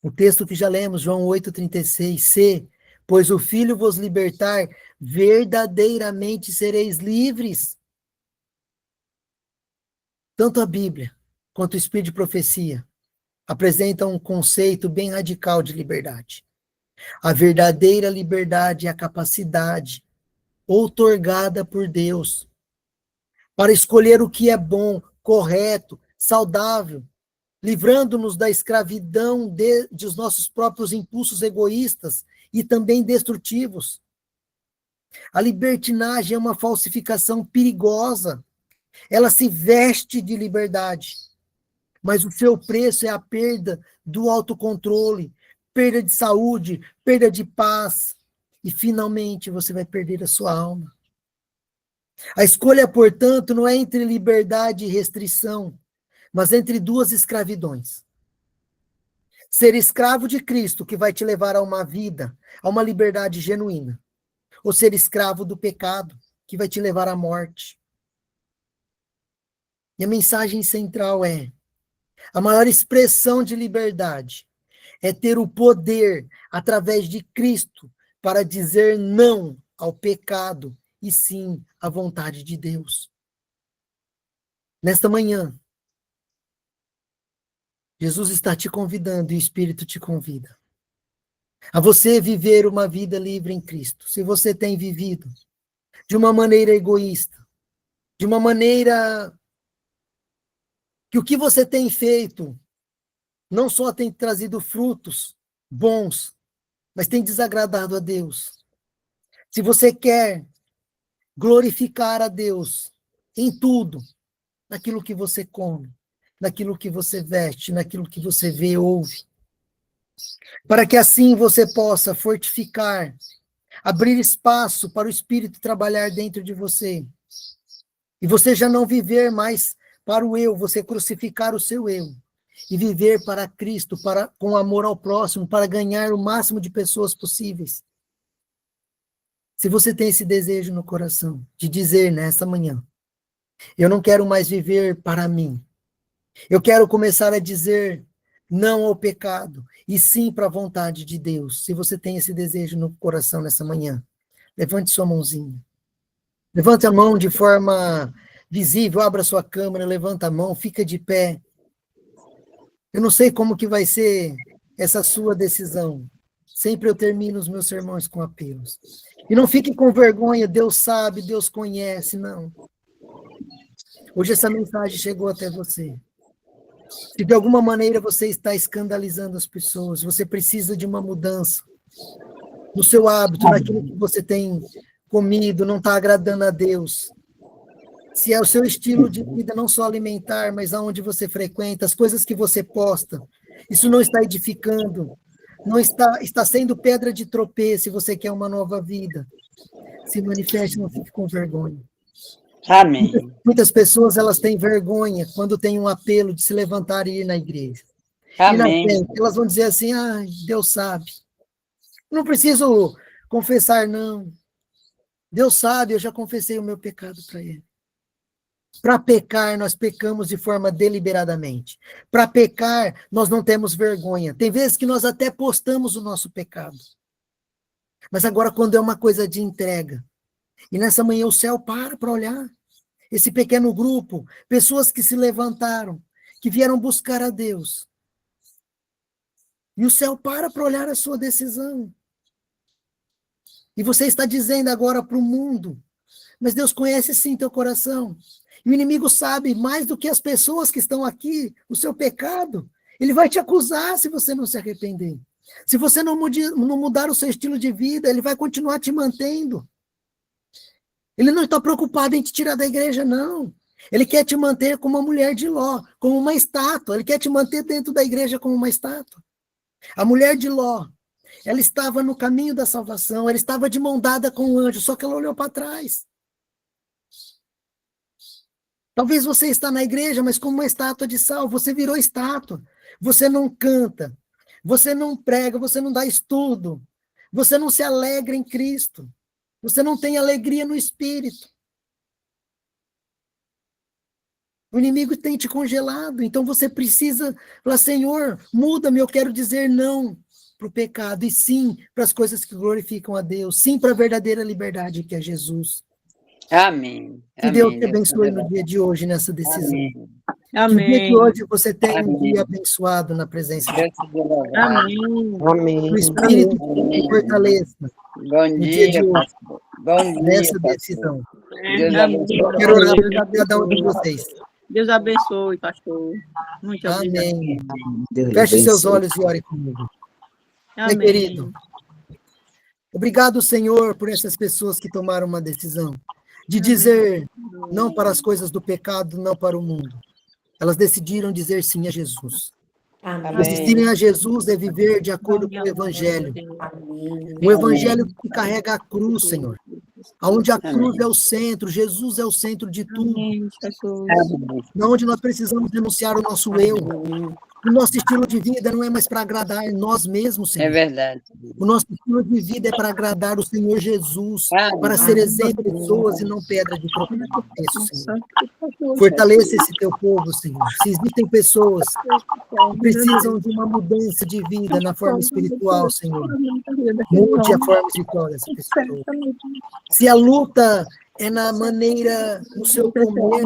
O texto que já lemos, João 8,36. Se, pois o Filho vos libertar, verdadeiramente sereis livres. Tanto a Bíblia quanto o Espírito de Profecia apresentam um conceito bem radical de liberdade. A verdadeira liberdade é a capacidade outorgada por Deus para escolher o que é bom, correto, saudável, livrando-nos da escravidão dos nossos próprios impulsos egoístas e também destrutivos. A libertinagem é uma falsificação perigosa. Ela se veste de liberdade, mas o seu preço é a perda do autocontrole, perda de saúde, perda de paz, e finalmente você vai perder a sua alma. A escolha, portanto, não é entre liberdade e restrição, mas entre duas escravidões. Ser escravo de Cristo, que vai te levar a uma vida, a uma liberdade genuína, ou ser escravo do pecado, que vai te levar à morte. E a mensagem central é: a maior expressão de liberdade é ter o poder, através de Cristo, para dizer não ao pecado e sim à vontade de Deus. Nesta manhã, Jesus está te convidando e o Espírito te convida a você viver uma vida livre em Cristo. Se você tem vivido de uma maneira egoísta, de uma maneira que o que você tem feito não só tem trazido frutos bons, mas tem desagradado a Deus. Se você quer glorificar a Deus em tudo, naquilo que você come, naquilo que você veste, naquilo que você vê, ouve, para que assim você possa fortificar, abrir espaço para o Espírito trabalhar dentro de você, e você já não viver mais para o eu, você crucificar o seu eu, e viver para Cristo, com amor ao próximo, para ganhar o máximo de pessoas possíveis. Se você tem esse desejo no coração, de dizer nessa manhã, eu não quero mais viver para mim, eu quero começar a dizer não ao pecado, e sim para a vontade de Deus. Se você tem esse desejo no coração nessa manhã, levante sua mãozinha. Levante a mão de forma visível, abra sua câmera, levanta a mão, fica de pé. Eu não sei como que vai ser essa sua decisão. Sempre eu termino os meus sermões com apelos. E não fique com vergonha, Deus sabe, Deus conhece, não. Hoje essa mensagem chegou até você. Se de alguma maneira você está escandalizando as pessoas, você precisa de uma mudança no seu hábito, naquilo que você tem comido, não está agradando a Deus. Se é o seu estilo de vida, não só alimentar, mas aonde você frequenta, as coisas que você posta, isso não está edificando, não está sendo pedra de tropeço. Se você quer uma nova vida, se manifeste, não fique com vergonha. Amém. Muitas pessoas, elas têm vergonha quando tem um apelo de se levantar e ir na igreja. Amém. E na frente, elas vão dizer assim, Deus sabe. Não preciso confessar, não. Deus sabe, eu já confessei o meu pecado para ele. Para pecar, nós pecamos de forma deliberadamente. Para pecar, nós não temos vergonha. Tem vezes que nós até postamos o nosso pecado. Mas agora, quando é uma coisa de entrega, e nessa manhã o céu para olhar, esse pequeno grupo, pessoas que se levantaram, que vieram buscar a Deus. E o céu para olhar a sua decisão. E você está dizendo agora para o mundo, mas Deus conhece sim teu coração. E o inimigo sabe mais do que as pessoas que estão aqui, o seu pecado. Ele vai te acusar se você não se arrepender. Se você não mudar o seu estilo de vida, ele vai continuar te mantendo. Ele não está preocupado em te tirar da igreja, não. Ele quer te manter como uma mulher de Ló, como uma estátua. Ele quer te manter dentro da igreja como uma estátua. A mulher de Ló, ela estava no caminho da salvação, ela estava de mão dada com o anjo, só que ela olhou para trás. Talvez você está na igreja, mas como uma estátua de sal, você virou estátua. Você não canta, você não prega, você não dá estudo, você não se alegra em Cristo. Você não tem alegria no espírito. O inimigo tem te congelado, então você precisa falar, Senhor, muda-me, eu quero dizer não para o pecado, e sim para as coisas que glorificam a Deus, sim para a verdadeira liberdade que é Jesus. Amém. Que Deus te abençoe no dia de hoje, nessa decisão. Amém. Que o dia Amém. de hoje você tenha um Amém. dia abençoado na presença de Deus te abençoe. Amém. Amém. o Espírito Amém. te fortaleça Bom no dia de dia, hoje, pastor. Bom dia, nessa pastor. decisão. Deus Amém. abençoe. Quero orar por cada um de vocês. Deus abençoe, pastor. Muito obrigado. Amém. Deus lhe Feche seus abençoe. olhos e ore comigo. Meu Amém. querido, obrigado, Senhor, por essas pessoas que tomaram uma decisão de dizer não para as coisas do pecado, não para o mundo. Elas decidiram dizer sim a Jesus. Amém. Resistirem a Jesus é viver de acordo com o Evangelho. O Evangelho que carrega a cruz, Senhor. Onde a cruz é o centro, Jesus é o centro de tudo. Amém, Jesus. Onde nós precisamos denunciar o nosso eu. O nosso estilo de vida não é mais para agradar nós mesmos, É Senhor. verdade. O nosso estilo de vida é para agradar o Senhor Jesus, Amém. para ser exemplo de pessoas e não pedra de tropeço, Senhor. Fortaleça esse teu povo, Senhor. Se existem pessoas que precisam de uma mudança de vida na forma espiritual, Senhor, mude a forma espiritual dessa pessoa. Se a luta é na maneira, no seu comer,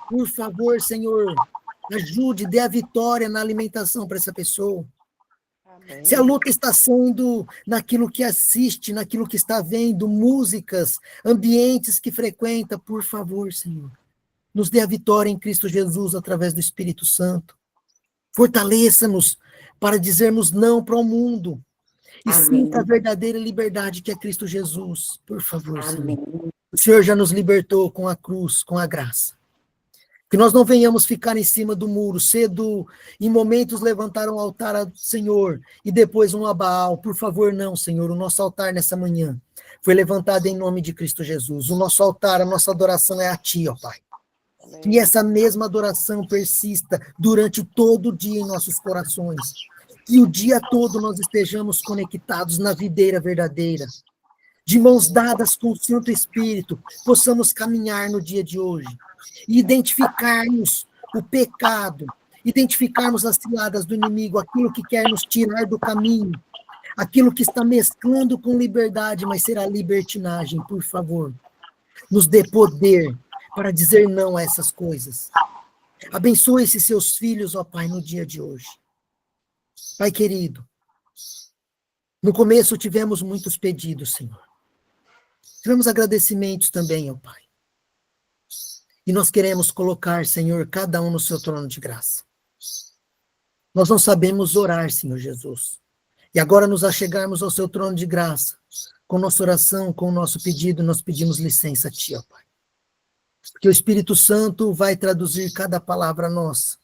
por favor, Senhor, ajude, dê a vitória na alimentação para essa pessoa. Se a luta está sendo naquilo que assiste, naquilo que está vendo, músicas, ambientes que frequenta, por favor, Senhor, nos dê a vitória em Cristo Jesus através do Espírito Santo. Fortaleça-nos para dizermos não para o mundo. E Amém. sinta a verdadeira liberdade que é Cristo Jesus. Por favor, Senhor. Amém. O Senhor já nos libertou com a cruz, com a graça. Que nós não venhamos ficar em cima do muro, cedo, em momentos levantar um altar ao Senhor e depois um a Baal. Por favor, não, Senhor. O nosso altar nessa manhã foi levantado em nome de Cristo Jesus. O nosso altar, a nossa adoração é a Ti, ó Pai. Que essa mesma adoração persista durante todo o dia em nossos corações. Que o dia todo nós estejamos conectados na videira verdadeira. De mãos dadas com o Santo Espírito, possamos caminhar no dia de hoje. E identificarmos o pecado, identificarmos as ciladas do inimigo, aquilo que quer nos tirar do caminho, aquilo que está mesclando com liberdade, mas será libertinagem, por favor. Nos dê poder para dizer não a essas coisas. Abençoe esses seus filhos, ó Pai, no dia de hoje. Pai querido, no começo tivemos muitos pedidos, Senhor. Tivemos agradecimentos também, ó Pai. E nós queremos colocar, Senhor, cada um no seu trono de graça. Nós não sabemos orar, Senhor Jesus. E agora nos achegarmos ao seu trono de graça, com nossa oração, com o nosso pedido, nós pedimos licença a Ti, ó Pai. Porque o Espírito Santo vai traduzir cada palavra nossa.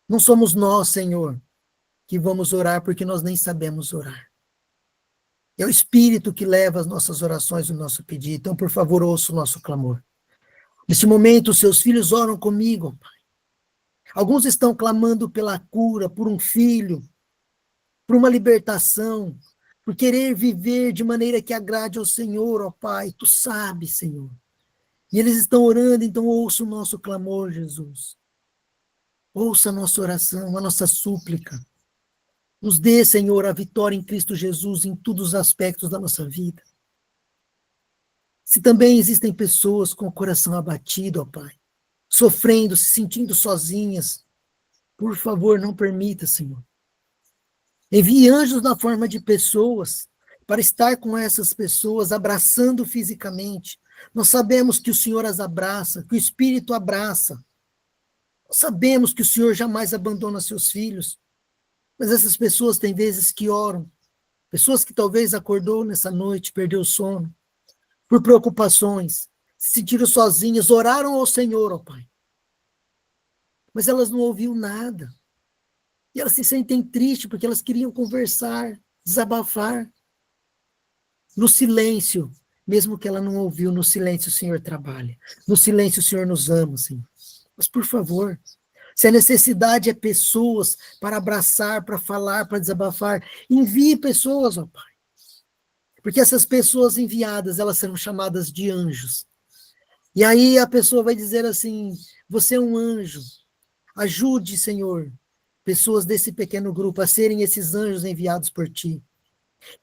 Não somos nós, Senhor, que vamos orar porque nós nem sabemos orar. É o Espírito que leva as nossas orações, o nosso pedido. Então, por favor, ouça o nosso clamor. Neste momento, os seus filhos oram comigo, Pai. Alguns estão clamando pela cura, por um filho, por uma libertação, por querer viver de maneira que agrade ao Senhor, ó Pai. Tu sabes, Senhor. E eles estão orando, então ouça o nosso clamor, Jesus. Ouça a nossa oração, a nossa súplica. Nos dê, Senhor, a vitória em Cristo Jesus em todos os aspectos da nossa vida. Se também existem pessoas com o coração abatido, ó Pai, sofrendo, se sentindo sozinhas, por favor, não permita, Senhor. Envie anjos na forma de pessoas para estar com essas pessoas, abraçando fisicamente. Nós sabemos que o Senhor as abraça, que o Espírito abraça. Nós sabemos que o Senhor jamais abandona seus filhos. Mas essas pessoas têm vezes que oram. Pessoas que talvez acordou nessa noite, perdeu o sono, por preocupações, se sentiram sozinhas, oraram ao Senhor, ó Pai. Mas elas não ouviram nada. E elas se sentem tristes porque elas queriam conversar, desabafar. No silêncio, mesmo que ela não ouviu, no silêncio o Senhor trabalha. No silêncio o Senhor nos ama, Senhor. Mas, por favor, se a necessidade é pessoas para abraçar, para falar, para desabafar, envie pessoas, ó Pai. Porque essas pessoas enviadas, elas serão chamadas de anjos. E aí a pessoa vai dizer assim, você é um anjo. Ajude, Senhor, pessoas desse pequeno grupo a serem esses anjos enviados por Ti.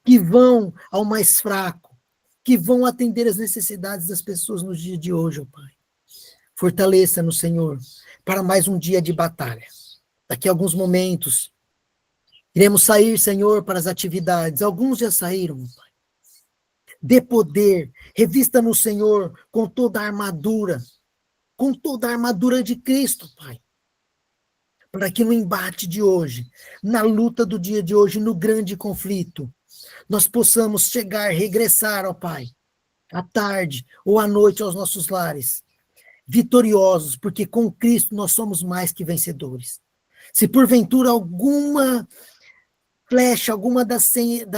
Que vão ao mais fraco, que vão atender as necessidades das pessoas no dia de hoje, ó Pai. Fortaleça no Senhor para mais um dia de batalha. Daqui a alguns momentos, iremos sair, Senhor, para as atividades. Alguns já saíram, ó Pai. Dê poder, revista no Senhor com toda a armadura de Cristo, Pai. Para que no embate de hoje, na luta do dia de hoje, no grande conflito, nós possamos chegar, regressar, ó Pai, à tarde ou à noite aos nossos lares, vitoriosos, porque com Cristo nós somos mais que vencedores. Se porventura alguma flecha, alguma das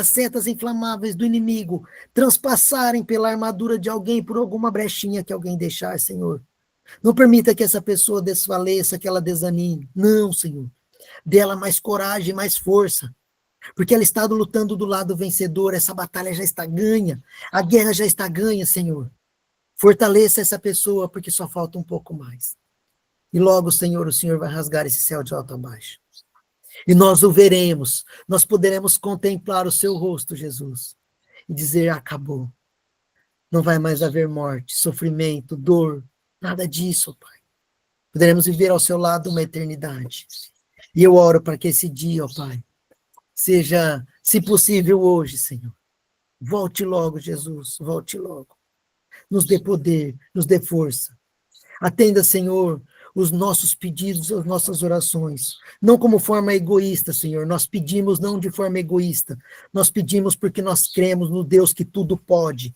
setas inflamáveis do inimigo transpassarem pela armadura de alguém, por alguma brechinha que alguém deixar, Senhor, não permita que essa pessoa desfaleça, que ela desanime. Não, Senhor. Dê ela mais coragem, mais força. Porque ela está lutando do lado vencedor. Essa batalha já está ganha. A guerra já está ganha, Senhor. Fortaleça essa pessoa, porque só falta um pouco mais. E logo, Senhor, o Senhor vai rasgar esse céu de alto a baixo. E nós o veremos. Nós poderemos contemplar o seu rosto, Jesus. E dizer, acabou. Não vai mais haver morte, sofrimento, dor. Nada disso, Pai. Poderemos viver ao seu lado uma eternidade. E eu oro para que esse dia, ó Pai, seja, se possível, hoje, Senhor. Volte logo, Jesus, volte logo. Nos dê poder, nos dê força. Atenda, Senhor, os nossos pedidos, as nossas orações. Não como forma egoísta, Senhor. Nós pedimos não de forma egoísta. Nós pedimos porque nós cremos no Deus que tudo pode.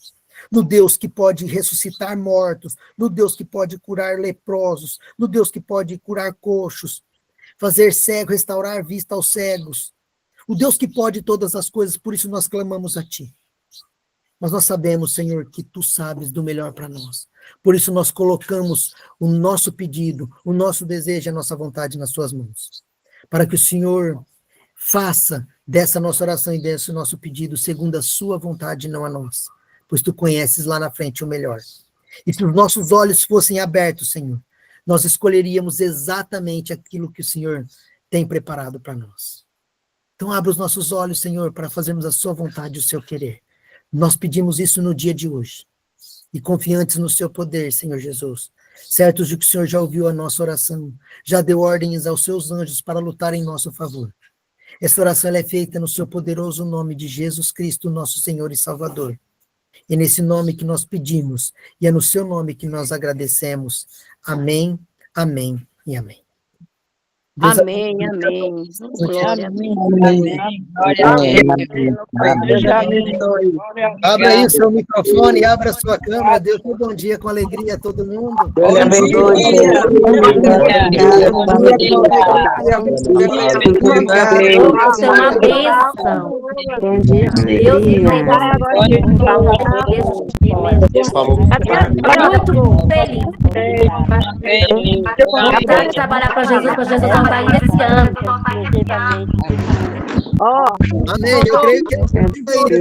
No Deus que pode ressuscitar mortos. No Deus que pode curar leprosos. No Deus que pode curar coxos. Fazer cego, restaurar vista aos cegos. O Deus que pode todas as coisas, por isso nós clamamos a Ti. Mas nós sabemos, Senhor, que Tu sabes do melhor para nós. Por isso nós colocamos o nosso pedido, o nosso desejo, a nossa vontade nas Suas mãos. Para que o Senhor faça dessa nossa oração e desse nosso pedido segundo a Sua vontade, não a nossa. Pois Tu conheces lá na frente o melhor. E se os nossos olhos fossem abertos, Senhor, nós escolheríamos exatamente aquilo que o Senhor tem preparado para nós. Então abra os nossos olhos, Senhor, para fazermos a Sua vontade e o Seu querer. Nós pedimos isso no dia de hoje. E confiantes no Seu poder, Senhor Jesus. Certos de que o Senhor já ouviu a nossa oração, já deu ordens aos Seus anjos para lutar em nosso favor. Essa oração ela é feita no Seu poderoso nome de Jesus Cristo, nosso Senhor e Salvador. É nesse nome que nós pedimos, e é no Seu nome que nós agradecemos. Amém, amém e amém. Deus Amém, amém. Glória a Deus. Abra aí o seu microfone, abra a sua câmera. Deus te bom dia com alegria a todo mundo. Isso é uma bênção. Bom dia, Deus me muito feliz. Vontade de trabalhar para Jesus não está iniciando. Amém. Eu creio que é isso aí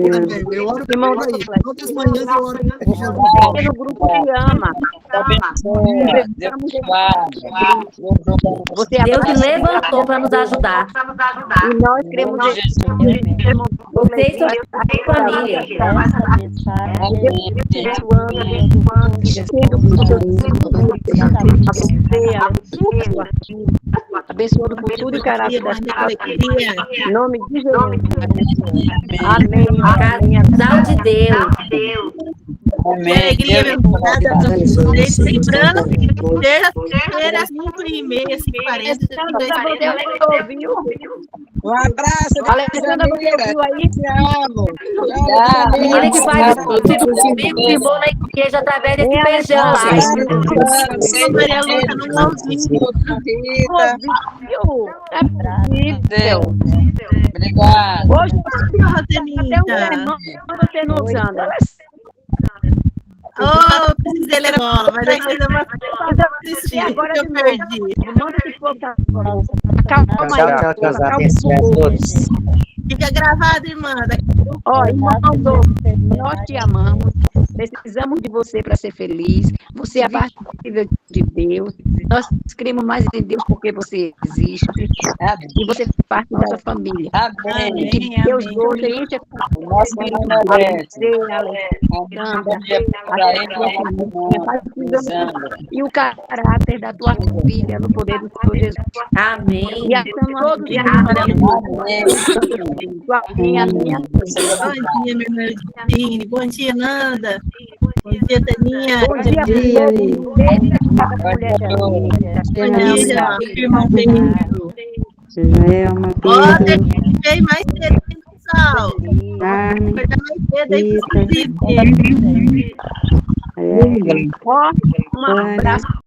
também. Eu oro por aí. Todas as manhãs eu oro por Jesus. Aqui no grupo que ama. Deus te levantou para nos ajudar. E nós queremos vocês são família. Abençoado por tudo e caráter desta alegria. Em nome de Jesus. Amém. Casal de Deus. Alegria, meu lembrando que terça-feira, 5h30, 5h40. Um abraço, Alexandra, você ouviu aí? Te amo. Ele que faz tudo comigo, firmou na igreja através desse beijão lá. Maria Luca, não ouvi. É possível. Obrigada. Hoje, você não usando. Precisei ler bola, mas depois eu vou assistir. Agora Eu perdi. manda esse povo. Calma aí. Fica gravado, irmã. Irmão, nós te amamos. Precisamos de você para ser feliz. Você é parte de Deus. Nós cremos mais em Deus porque você existe. E você faz parte da nossa família. E que Deus doce enche e o caráter da tua filha no poder do Senhor Jesus. Amém. E a todos Bom dia, minha irmã Edine. Bom dia, Nanda. Bom dia, Taninha. Bom dia, irmão Pedro. Olha, veio mais cedo, pessoal. Acordar mais cedo aí para um abraço.